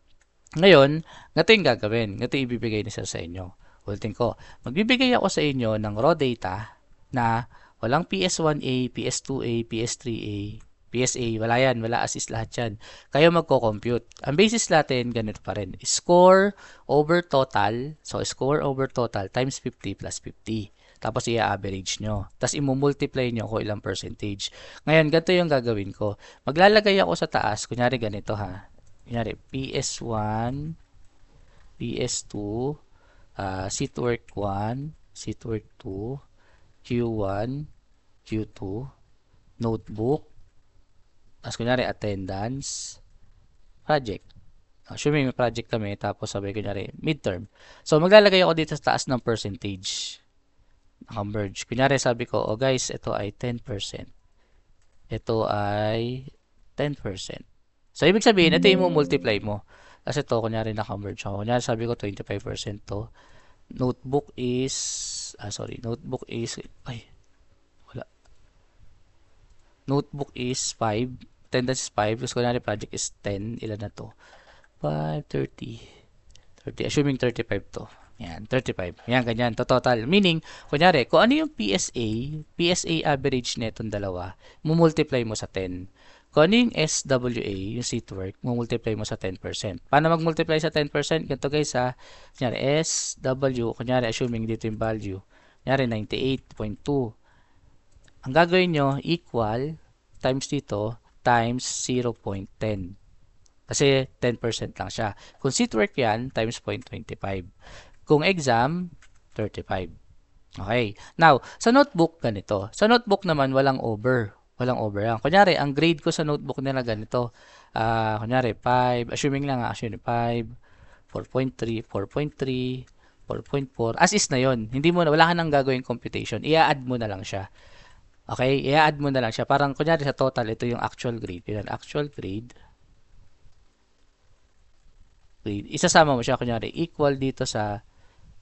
Ngayon, ganito yung gagawin. Ganito yung ibibigay ni sir sa inyo. Ulitin ko. Magbibigay ako sa inyo ng raw data na walang PS1A, PS2A, PS3A, PSA, wala yan, wala assist lahat yan. Kayo magko-compute. Ang basis natin, ganito pa rin. Score over total, so score over total times 50 plus 50. Tapos i-average nyo. Tapos i-multiply nyo kung ilang percentage. Ngayon, ganito yung gagawin ko. Maglalagay ako sa taas, kunyari ganito ha. Kunyari, PS1, PS2, seatwork 1, seatwork 2, Q1, Q2, notebook, tapos kunyari attendance, project. Assuming may project kami, tapos sabi kunyari midterm. So maglalagay ako dito sa taas ng percentage. Naka-merge. Kunyari sabi ko, oh guys, ito ay 10%. Ito ay 10%. So ibig sabihin, ito yung multiply mo. Kasi ito, kunyari naka-merge ako. Kunyari sabi ko 25% to. Notebook is, notebook is, wala. Notebook is 5. Attendance is 5. Tapos kunyari project is 10. Ilan na to? 5, 30. 30. Assuming 35 to. Yan, 35. Yan, ganyan. To total. Meaning, kunyari, kung ano yung PSA average na itong dalawa, mumultiply mo sa 10. Kung ano yung SWA, yung seat work, mumultiply mo sa 10%. Paano mag-multiply sa 10%? Ganito guys ha. Kunyari, SW, kunyari, assuming dito yung value. Kunyari, 98.2. Ang gagawin nyo, equal, times dito, times 0.10. Kasi 10% lang siya. Kung seat work yan, times 0.25. Kung exam, 35. Okay. Now, sa notebook, ganito. Sa notebook naman, walang over. Walang over yan. Kunyari, ang grade ko sa notebook nila ganito. Kunyari, 5. Assuming lang, assuming 5, 4.3, 4.3, 4.4. As is na yon. Hindi mo na, wala ka nang gagawin computation. I-add mo na lang siya. Okay? I-add mo na lang siya. Parang, kunyari, sa total, ito yung actual grade. Yun, actual grade. Isasama mo siya, kunyari, equal dito sa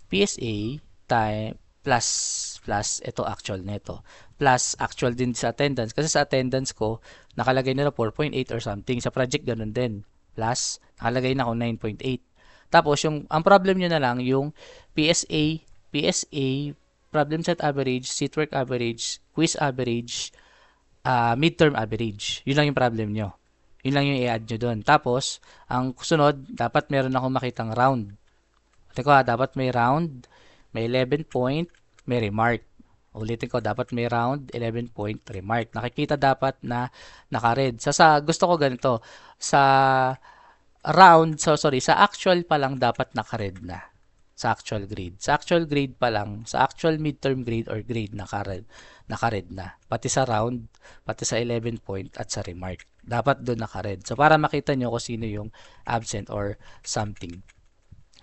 PSA time plus ito actual nito. Plus actual din sa attendance. Kasi sa attendance ko, nakalagay nila 4.8 or something. Sa project, ganun din. Plus, nakalagay na ako 9.8. Tapos, ang problem nyo na lang, yung PSA, problem set average, seatwork average, quiz average, midterm average. Yun lang yung problem nyo. Yun lang yung i-add nyo doon. Tapos, ang sunod, dapat meron akong makitang round. Teko dapat may round, may 11 point, may remark. Ulitin ko, dapat may round, 11 point, remark. Nakikita dapat na naka-red. Sa gusto ko ganito, sa round, sa actual pa lang dapat naka-red na. Sa actual grade. Sa actual grade pa lang, sa actual midterm grade or grade naka-red na. Pati sa round, pati sa 11 point at sa remark. Dapat doon naka-red. So para makita nyo kung sino yung absent or something.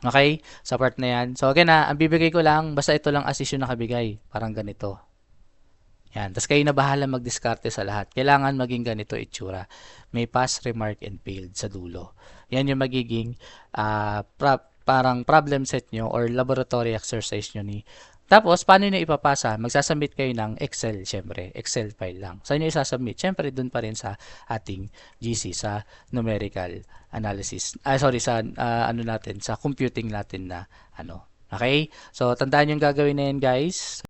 Okay? Sa part na yan. So, again ang bibigay ko lang, basta ito lang assist yung nakabigay. Parang ganito. Yan. Tapos kayo na bahala magdiskarte sa lahat. Kailangan maging ganito itsura. May pass, remark, and failed sa dulo. Yan yung magiging parang problem set nyo or laboratory exercise nyo ni. Tapos, paano nyo ipapasa? Magsasubmit kayo ng Excel, syempre. Excel file lang. Saan nyo isasubmit? Syempre, dun pa rin sa ating GC, sa numerical analysis. Sa ano natin, sa computing natin na ano. Okay? So, tandaan yung gagawin na yan, guys.